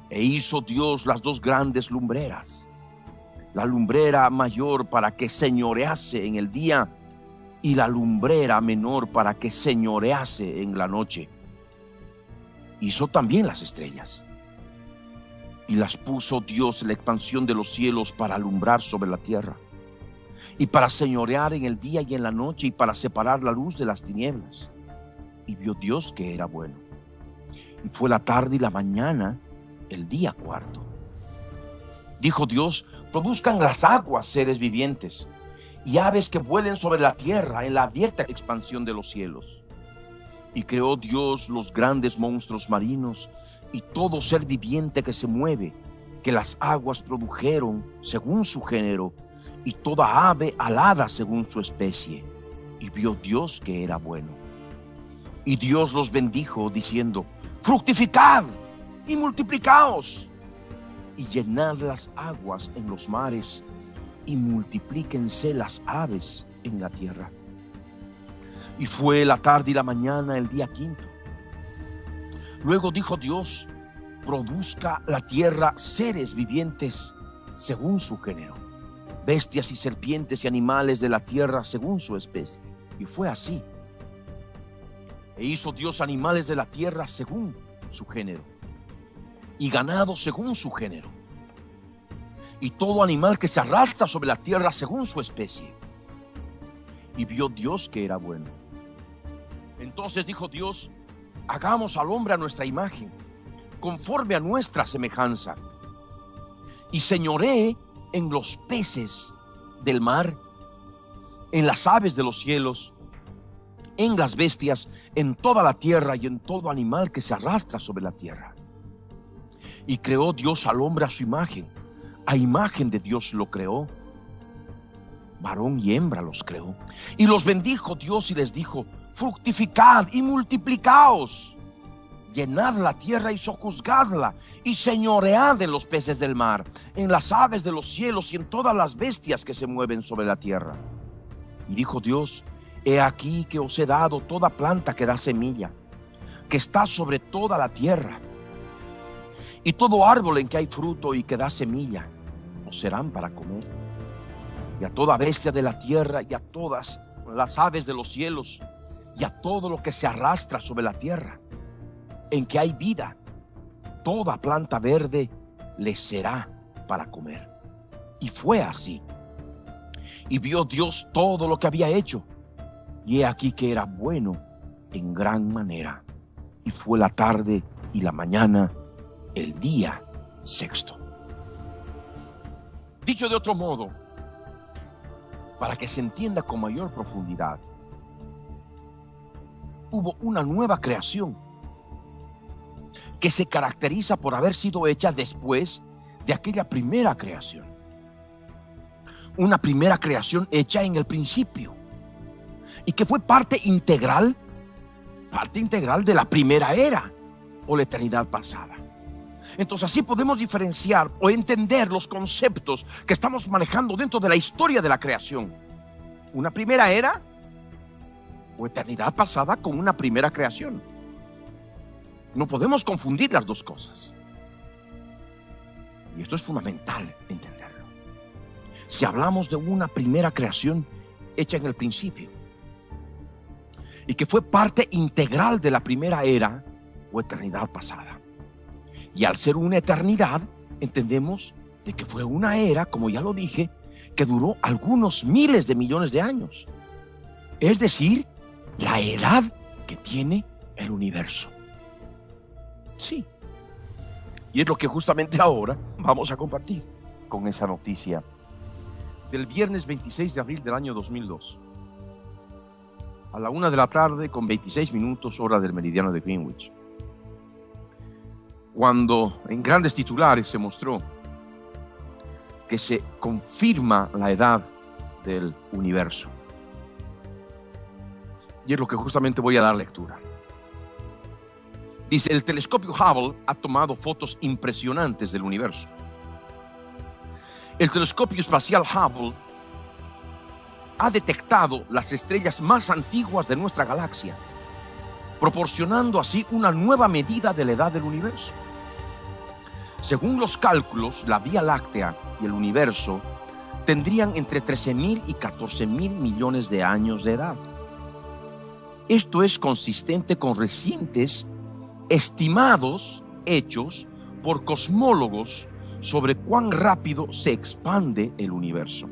E hizo Dios las dos grandes lumbreras, la lumbrera mayor para que señorease en el día, y la lumbrera menor para que señorease en la noche. Hizo también las estrellas, y las puso Dios en la expansión de los cielos para alumbrar sobre la tierra, y para señorear en el día y en la noche, y para separar la luz de las tinieblas. Y vio Dios que era bueno. Y fue la tarde y la mañana el día cuarto. Dijo Dios: produzcan las aguas seres vivientes, y aves que vuelen sobre la tierra en la abierta expansión de los cielos. Y creó Dios los grandes monstruos marinos y todo ser viviente que se mueve, que las aguas produjeron según su género, y toda ave alada según su especie. Y vio Dios que era bueno. Y Dios los bendijo diciendo: fructificad y multiplicaos, y llenad las aguas en los mares, y multiplíquense las aves en la tierra. Y fue la tarde y la mañana el día quinto. Luego dijo Dios: produzca la tierra seres vivientes según su género, bestias y serpientes y animales de la tierra según su especie. Y fue así. E hizo Dios animales de la tierra según su género, y ganado según su género, y todo animal que se arrastra sobre la tierra según su especie. Y vio Dios que era bueno. Entonces dijo Dios: hagamos al hombre a nuestra imagen, conforme a nuestra semejanza, y señoree en los peces del mar, en las aves de los cielos, en las bestias, en toda la tierra y en todo animal que se arrastra sobre la tierra. Y creó Dios al hombre a su imagen. A imagen de Dios lo creó, varón y hembra los creó. Y los bendijo Dios y les dijo: fructificad y multiplicaos, llenad la tierra y sojuzgadla, y señoread en los peces del mar, en las aves de los cielos y en todas las bestias que se mueven sobre la tierra. Y dijo Dios: he aquí que os he dado toda planta que da semilla, que está sobre toda la tierra, y todo árbol en que hay fruto y que da semilla, os serán para comer. Y a toda bestia de la tierra, y a todas las aves de los cielos, y a todo lo que se arrastra sobre la tierra, en que hay vida, toda planta verde les será para comer. Y fue así. Y vio Dios todo lo que había hecho, y he aquí que era bueno en gran manera. Y fue la tarde y la mañana el día sexto. Dicho de otro modo, para que se entienda con mayor profundidad, hubo una nueva creación que se caracteriza por haber sido hecha después de aquella primera creación. Una primera creación hecha en el principio y que fue parte integral de la primera era o la eternidad pasada. Entonces así podemos diferenciar o entender los conceptos que estamos manejando dentro de la historia de la creación. Una primera era o eternidad pasada con una primera creación. No podemos confundir las dos cosas. Y esto es fundamental entenderlo. Si hablamos de una primera creación hecha en el principio y que fue parte integral de la primera era o eternidad pasada, y al ser una eternidad, entendemos de que fue una era, como ya lo dije, que duró algunos miles de millones de años. Es decir, la edad que tiene el universo. Sí. Y es lo que justamente ahora vamos a compartir con esa noticia del viernes 26 de abril del año 2002. a la 1:26 p.m, hora del meridiano de Greenwich, cuando en grandes titulares se mostró que se confirma la edad del universo. Y es lo que justamente voy a dar lectura. Dice: el telescopio Hubble ha tomado fotos impresionantes del universo. El telescopio espacial Hubble ha detectado las estrellas más antiguas de nuestra galaxia, proporcionando así una nueva medida de la edad del universo. Según los cálculos, la Vía Láctea y el universo tendrían entre 13.000 y 14.000 millones de años de edad. Esto es consistente con recientes estimados hechos por cosmólogos sobre cuán rápido se expande el universo.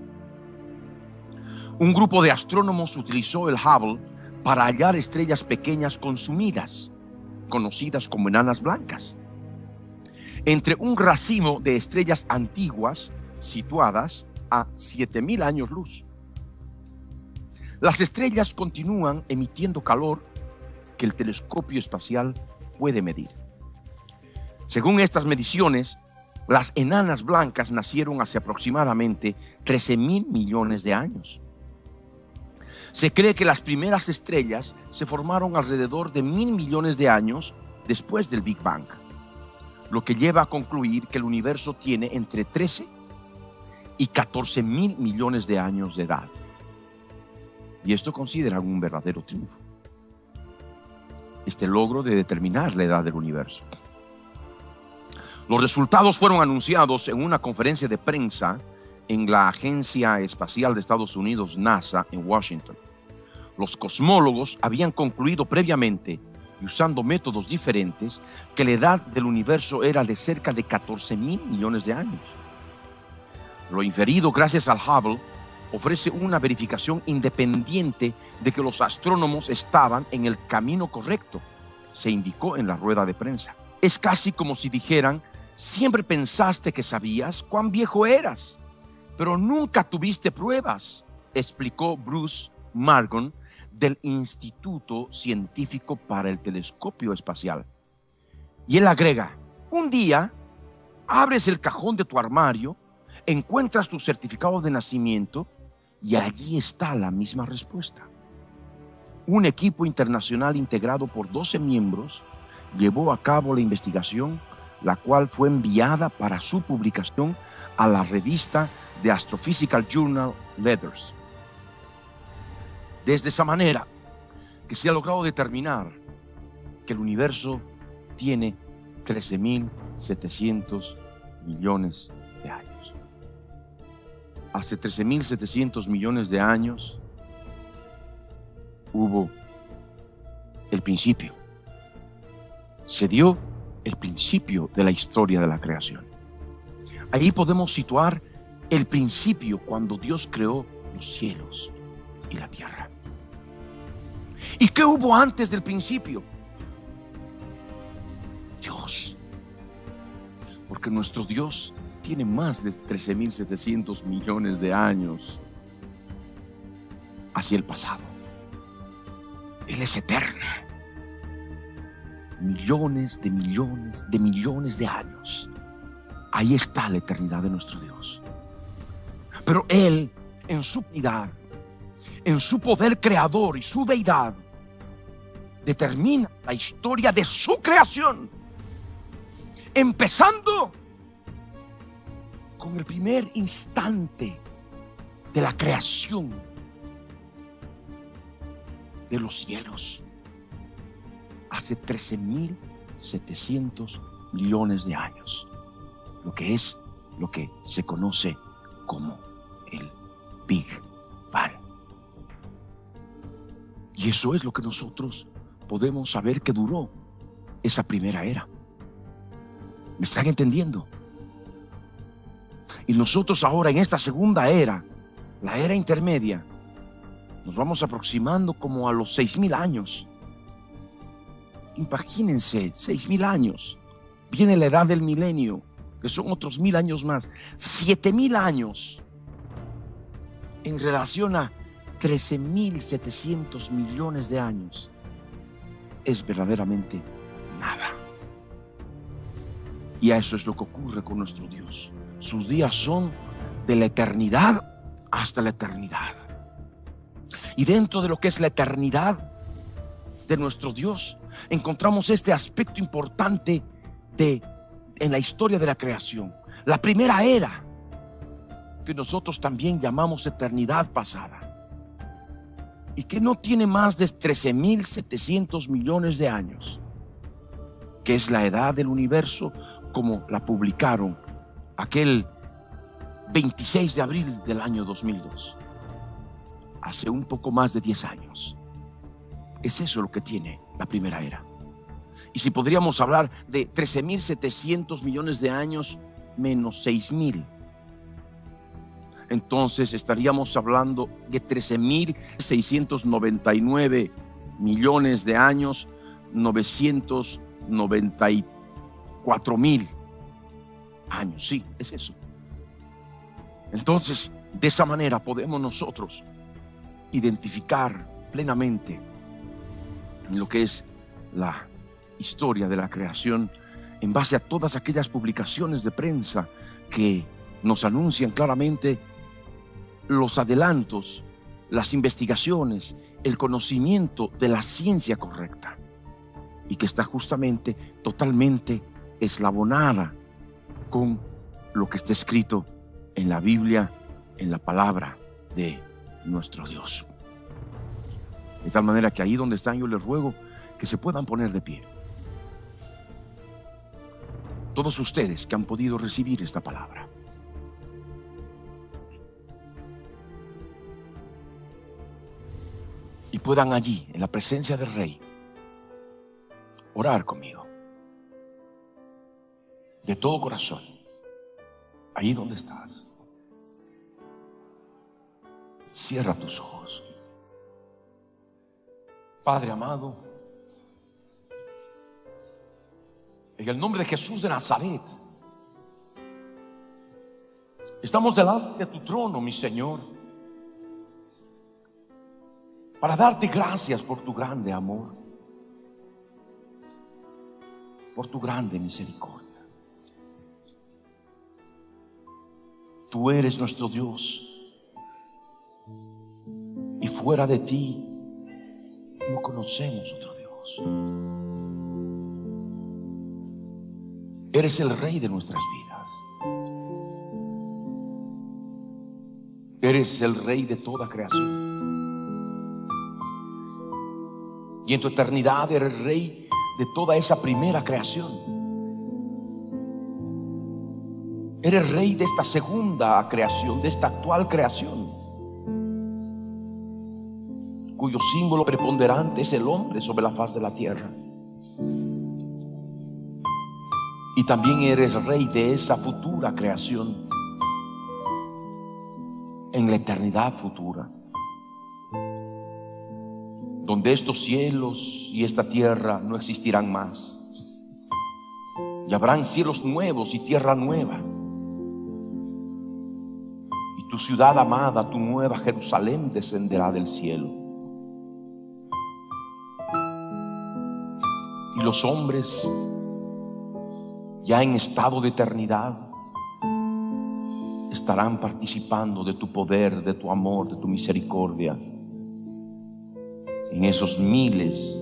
Un grupo de astrónomos utilizó el Hubble para hallar estrellas pequeñas consumidas, conocidas como enanas blancas, entre un racimo de estrellas antiguas situadas a 7.000 años luz. Las estrellas continúan emitiendo calor que el telescopio espacial puede medir. Según estas mediciones, las enanas blancas nacieron hace aproximadamente 13.000 millones de años. Se cree que las primeras estrellas se formaron alrededor de 1.000 millones de años después del Big Bang, lo que lleva a concluir que el universo tiene entre 13 y 14.000 millones de años de edad. Y esto considera un verdadero triunfo, este logro de determinar la edad del universo. Los resultados fueron anunciados en una conferencia de prensa en la Agencia Espacial de Estados Unidos, NASA, en Washington. Los cosmólogos habían concluido previamente, y usando métodos diferentes, que la edad del universo era de cerca de 14.000 millones de años. Lo inferido gracias al Hubble ofrece una verificación independiente de que los astrónomos estaban en el camino correcto, se indicó en la rueda de prensa. Es casi como si dijeran: siempre pensaste que sabías cuán viejo eras, pero nunca tuviste pruebas, explicó Bruce Margon del Instituto Científico para el Telescopio Espacial. Y él agrega: un día abres el cajón de tu armario, encuentras tu certificado de nacimiento y allí está la misma respuesta. Un equipo internacional integrado por 12 miembros llevó a cabo la investigación, la cual fue enviada para su publicación a la revista The Astrophysical Journal Letters. Desde esa manera que se ha logrado determinar que el universo tiene 13.700 millones de años. Hace 13.700 millones de años hubo el principio. Se dio el principio de la historia de la creación. Ahí podemos situar el principio cuando Dios creó los cielos y la tierra. ¿Y qué hubo antes del principio? Dios. Porque nuestro Dios tiene más de 13.700 millones de años hacia el pasado. Él es eterno. Millones de millones de millones de años. Ahí está la eternidad de nuestro Dios. Pero Él, en su piedad, en su poder creador y su deidad, determina la historia de su creación, empezando con el primer instante de la creación de los cielos, hace 13.700 millones de años, lo que se conoce como el Big Bang. Y eso es lo que nosotros podemos saber que duró esa primera era. ¿Me están entendiendo? Y nosotros ahora en esta segunda era, la era intermedia, nos vamos aproximando como a los 6.000 años. Imagínense, 6.000 años. Viene la edad del milenio, que son otros 1.000 años más. 7.000 años en relación a 13.700 millones de años es verdaderamente nada. Y a eso es lo que ocurre con nuestro Dios. Sus días son de la eternidad hasta la eternidad. Y dentro de lo que es la eternidad de nuestro Dios, encontramos este aspecto importante en la historia de la creación. La primera era, que nosotros también llamamos eternidad pasada, y que no tiene más de 13.700 millones de años, que es la edad del universo como la publicaron aquel 26 de abril del año 2002, hace un poco más de 10 años. Es eso lo que tiene la primera era. Y si podríamos hablar de 13.700 millones de años menos 6.000, entonces estaríamos hablando de 13.699 millones de años, 994.000 años. Sí, es eso. Entonces, de esa manera podemos nosotros identificar plenamente lo que es la historia de la creación en base a todas aquellas publicaciones de prensa que nos anuncian claramente los adelantos, las investigaciones, el conocimiento de la ciencia correcta, y que está justamente totalmente eslabonada con lo que está escrito en la Biblia, en la palabra de nuestro Dios. De tal manera que ahí donde están, yo les ruego que se puedan poner de pie. Todos ustedes que han podido recibir esta palabra. Y puedan allí, en la presencia del Rey, orar conmigo. De todo corazón. Ahí donde estás. Cierra tus ojos. Padre amado, en el nombre de Jesús de Nazaret, estamos delante de tu trono, mi Señor, para darte gracias por tu grande amor, por tu grande misericordia. Tú eres nuestro Dios, y fuera de ti no conocemos otro Dios. Eres el Rey de nuestras vidas. Eres el Rey de toda creación. Y en tu eternidad eres Rey de toda esa primera creación. Eres Rey de esta segunda creación, de esta actual creación, cuyo símbolo preponderante es el hombre sobre la faz de la tierra. Y también eres Rey de esa futura creación, en la eternidad futura, donde estos cielos y esta tierra no existirán más, y habrán cielos nuevos y tierra nueva, y tu ciudad amada, tu nueva Jerusalén, descenderá del cielo, y los hombres ya en estado de eternidad estarán participando de tu poder, de tu amor, de tu misericordia, en esos miles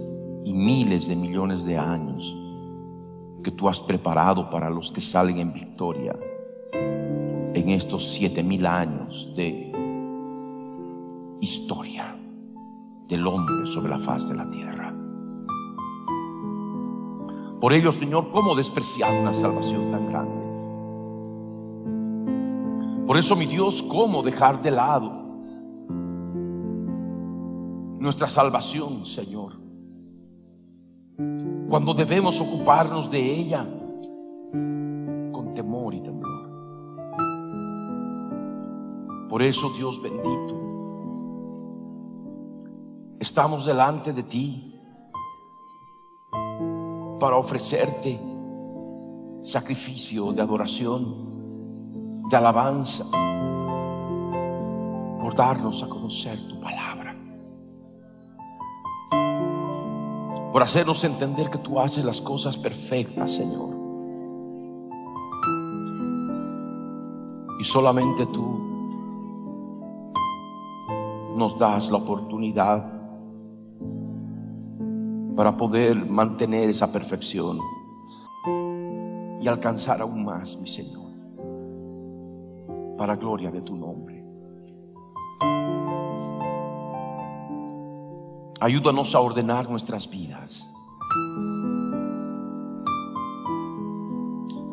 y miles de millones de años que tú has preparado para los que salen en victoria en estos 7,000 años de historia del hombre sobre la faz de la tierra. Por ello, Señor, ¿cómo despreciar una salvación tan grande? Por eso, mi Dios, ¿cómo dejar de lado nuestra salvación, Señor, cuando debemos ocuparnos de ella con temor y temblor? Por eso, Dios bendito, estamos delante de ti para ofrecerte sacrificio de adoración, de alabanza, por darnos a conocer tu palabra. por hacernos entender que tú haces las cosas perfectas, Señor. Y solamente tú nos das la oportunidad para poder mantener esa perfección y alcanzar aún más, mi Señor, para gloria de tu nombre. Ayúdanos a ordenar nuestras vidas.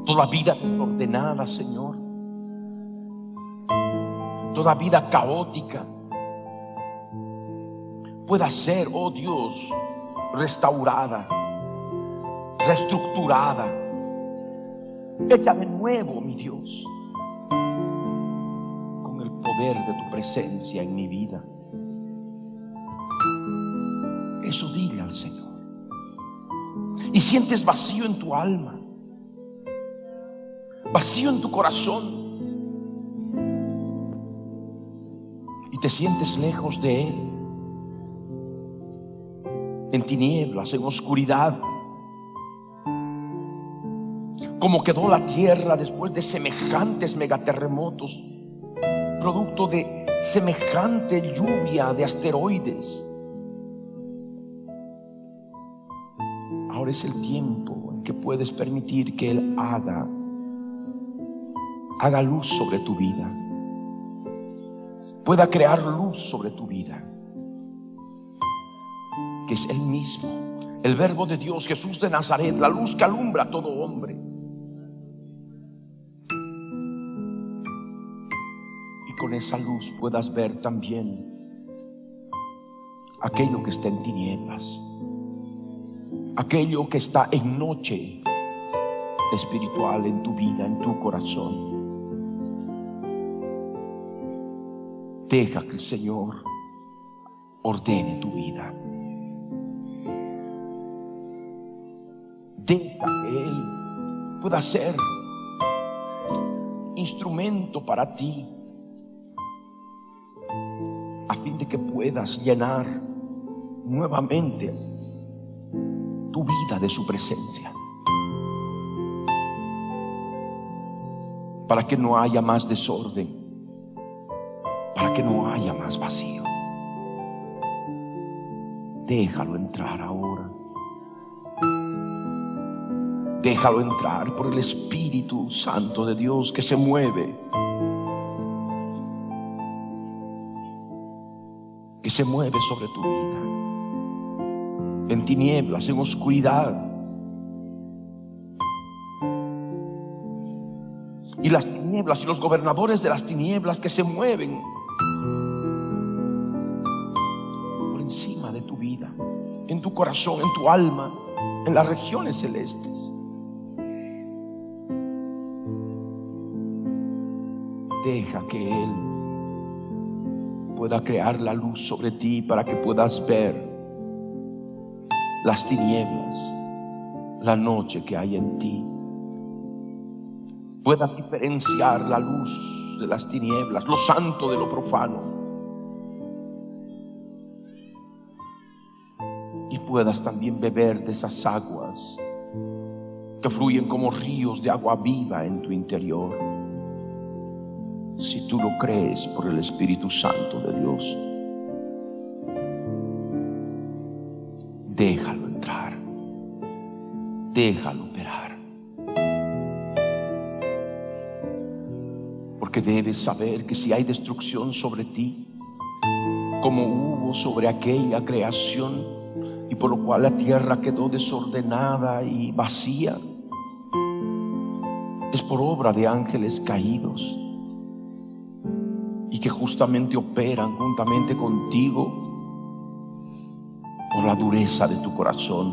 Toda vida ordenada, Señor, toda vida caótica pueda ser, oh Dios, restaurada, reestructurada, hecha de nuevo, mi Dios, con el poder de tu presencia en mi vida. Eso dile al Señor. Y sientes vacío en tu alma, vacío en tu corazón, y te sientes lejos de Él, en tinieblas, en oscuridad, como quedó la tierra después de semejantes megaterremotos, producto de semejante lluvia de asteroides. Ahora es el tiempo en que puedes permitir que Él haga luz sobre tu vida, pueda crear luz sobre tu vida, que es Él mismo, el Verbo de Dios, Jesús de Nazaret, la luz que alumbra a todo hombre. Y con esa luz puedas ver también aquello que está en tinieblas, aquello que está en noche espiritual en tu vida, en tu corazón. Deja que el Señor ordene tu vida. Deja que Él pueda ser instrumento para ti, a fin de que puedas llenar nuevamente tu vida de su presencia, para que no haya más desorden, para que no haya más vacío. Déjalo entrar ahora. Déjalo entrar por el Espíritu Santo de Dios que se mueve, sobre tu vida, en tinieblas, en oscuridad. Y las tinieblas y los gobernadores de las tinieblas que se mueven por encima de tu vida, en tu corazón, en tu alma, en las regiones celestes. Deja que Él pueda crear la luz sobre ti para que puedas ver las tinieblas, la noche que hay en ti. Puedas diferenciar la luz de las tinieblas, lo santo de lo profano, y puedas también beber de esas aguas que fluyen como ríos de agua viva en tu interior, si tú lo crees por el Espíritu Santo de Dios. Déjalo entrar, déjalo operar, porque debes saber que si hay destrucción sobre ti, como hubo sobre aquella creación, y por lo cual la tierra quedó desordenada y vacía, es por obra de ángeles caídos, y que justamente operan juntamente contigo por la dureza de tu corazón,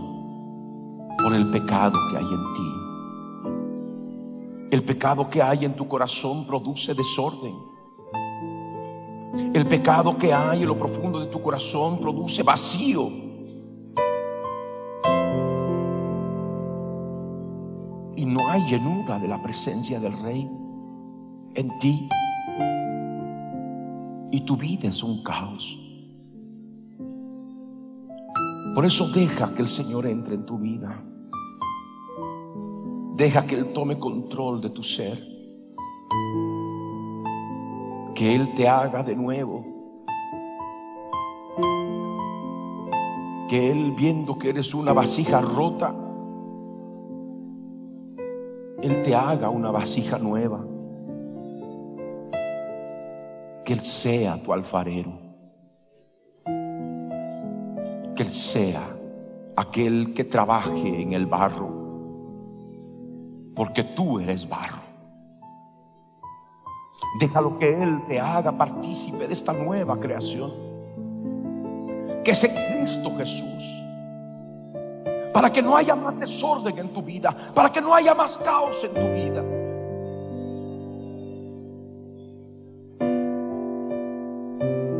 por el pecado que hay en ti. El pecado que hay en tu corazón produce desorden. El pecado que hay en lo profundo de tu corazón produce vacío. Y no hay llenura de la presencia del Rey en ti. Y tu vida es un caos. Por eso deja que el Señor entre en tu vida. Deja que Él tome control de tu ser. Que Él te haga de nuevo. Que Él, viendo que eres una vasija rota, Él te haga una vasija nueva. Que Él sea tu alfarero. Que Él sea aquel que trabaje en el barro, porque tú eres barro. Déjalo que Él te haga partícipe de esta nueva creación, que es en Cristo Jesús, para que no haya más desorden en tu vida, para que no haya más caos en tu vida.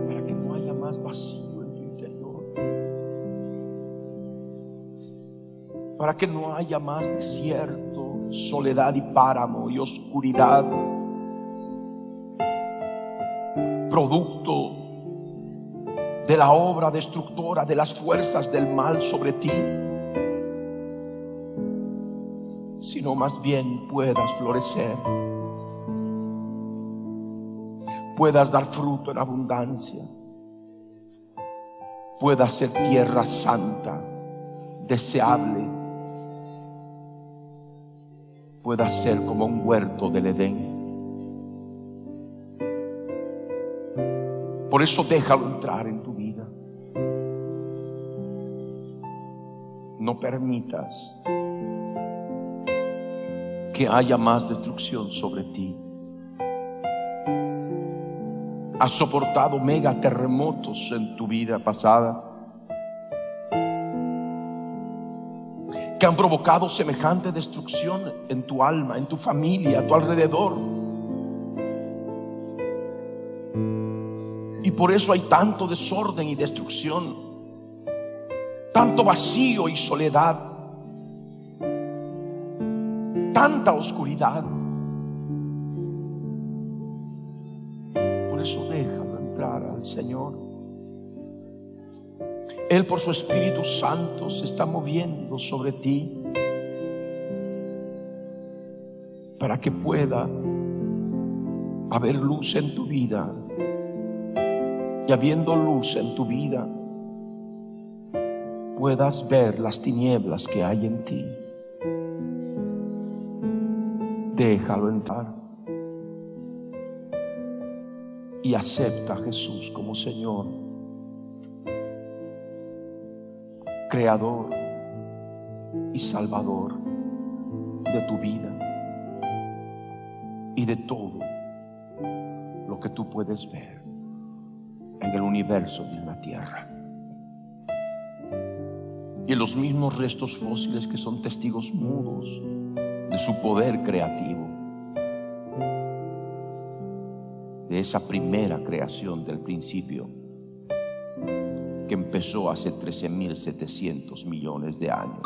Para que no haya más vacío en tu interior, para que no haya más desierto, soledad y páramo y oscuridad, producto de la obra destructora de las fuerzas del mal sobre ti, sino más bien puedas florecer, puedas dar fruto en abundancia, puedas ser tierra santa, deseable, puedas ser como un huerto del Edén. Por eso déjalo entrar en tu vida. No permitas que haya más destrucción sobre ti. Has soportado mega terremotos en tu vida pasada que han provocado semejante destrucción en tu alma, en tu familia, a tu alrededor. Y por eso hay tanto desorden y destrucción, tanto vacío y soledad, tanta oscuridad. Por eso déjalo entrar al Señor. Él, por su Espíritu Santo, se está moviendo sobre ti para que pueda haber luz en tu vida. Y habiendo luz en tu vida, puedas ver las tinieblas que hay en ti. Déjalo entrar y acepta a Jesús como Señor, Creador y Salvador de tu vida y de todo lo que tú puedes ver en el universo y en la tierra, y en los mismos restos fósiles que son testigos mudos de su poder creativo, de esa primera creación del principio que empezó hace 13.700 millones de años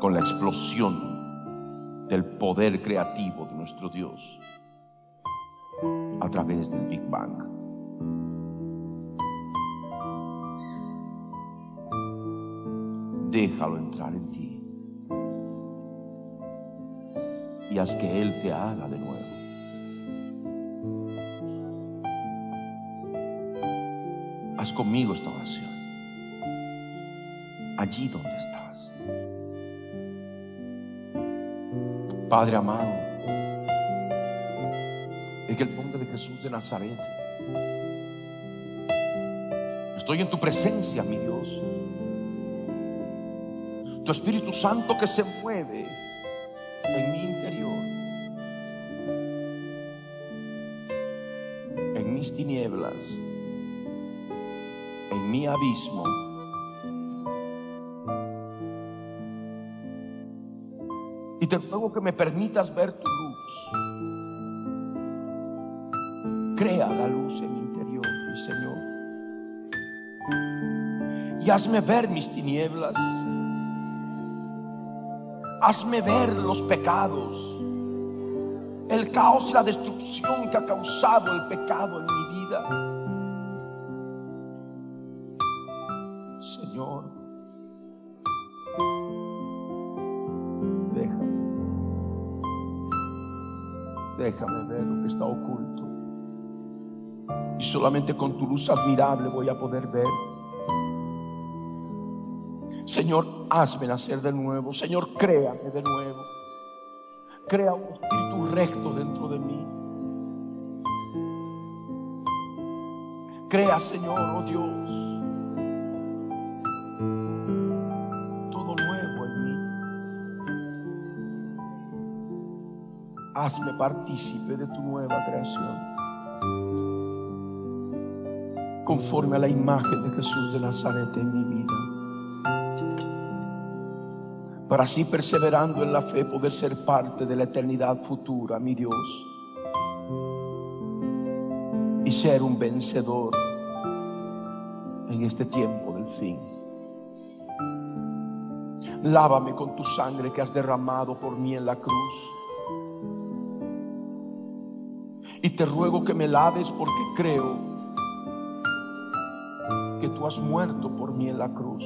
con la explosión del poder creativo de nuestro Dios a través del Big Bang. Déjalo entrar en ti y haz que Él te haga de nuevo. Haz conmigo esta oración allí donde estás. Padre amado, en el nombre de Jesús de Nazaret, estoy en tu presencia, mi Dios. Tu Espíritu Santo que se mueve en mi interior, en mis tinieblas, en mi abismo. Y te ruego que me permitas ver tu luz. Crea la luz en mi interior, mi Señor. Y hazme ver mis tinieblas. Hazme ver los pecados, el caos y la destrucción que ha causado el pecado en mi vida. Señor, déjame ver lo que está oculto, y solamente con tu luz admirable voy a poder ver. Señor, hazme nacer de nuevo. Señor, créame de nuevo. Crea un espíritu recto dentro de mí. Crea, Señor, oh Dios, todo nuevo en mí. Hazme partícipe de tu nueva creación, conforme a la imagen de Jesús de Nazaret en mi vida, para así, perseverando en la fe, poder ser parte de la eternidad futura, mi Dios, y ser un vencedor en este tiempo del fin. Lávame con tu sangre que has derramado por mí en la cruz, y te ruego que me laves, porque creo que tú has muerto por mí en la cruz,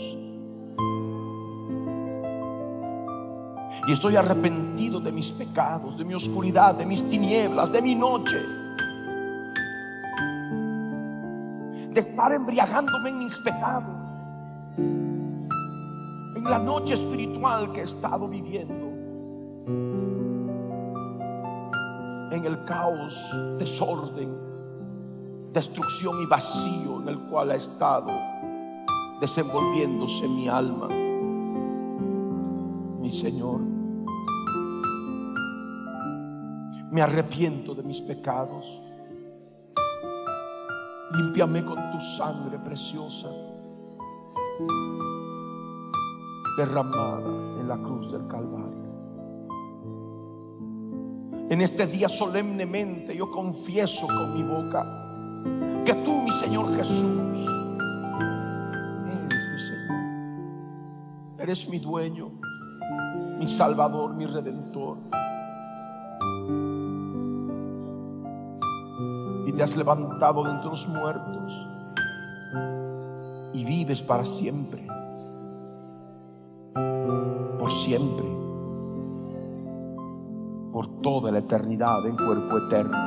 y estoy arrepentido de mis pecados, de mi oscuridad, de mis tinieblas, de mi noche, de estar embriagándome en mis pecados, en la noche espiritual que he estado viviendo, en el caos, desorden, destrucción y vacío en el cual ha estado desenvolviéndose mi alma. Mi Señor, me arrepiento de mis pecados. Límpiame con tu sangre preciosa derramada en la cruz del Calvario. En este día solemnemente yo confieso con mi boca que tú, mi Señor Jesús, eres mi Señor, eres mi dueño, mi Salvador, mi Redentor, y te has levantado de entre los muertos y vives para siempre, por siempre, por toda la eternidad en cuerpo eterno.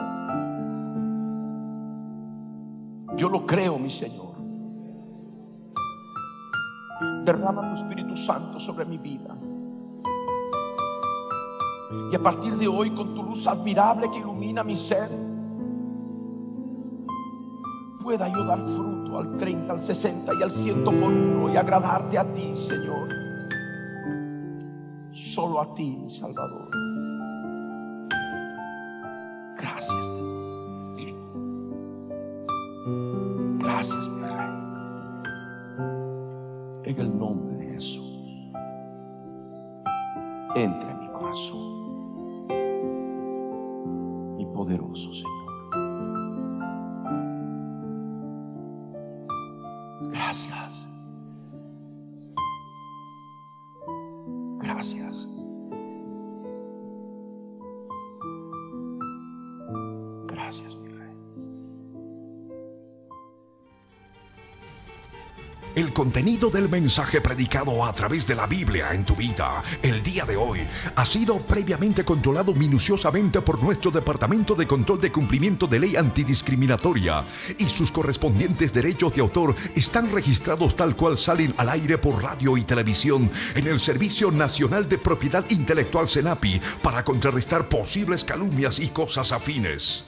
Yo lo creo, mi Señor. Derrama tu Espíritu Santo sobre mi vida, y a partir de hoy, con tu luz admirable que ilumina mi ser, pueda yo dar fruto al 30, al 60 y al 100 por uno, y agradarte a ti, Señor, solo a ti, mi Salvador. Gracias, gracias, mi Rey, en el nombre de Jesús. Entra en mi corazón, mi poderoso Señor. Gracias. Gracias. Gracias, mi Rey. El contenido del mensaje predicado a través de la Biblia en tu vida el día de hoy ha sido previamente controlado minuciosamente por nuestro Departamento de Control de Cumplimiento de Ley Antidiscriminatoria, y sus correspondientes derechos de autor están registrados tal cual salen al aire por radio y televisión en el Servicio Nacional de Propiedad Intelectual SENAPI, para contrarrestar posibles calumnias y cosas afines.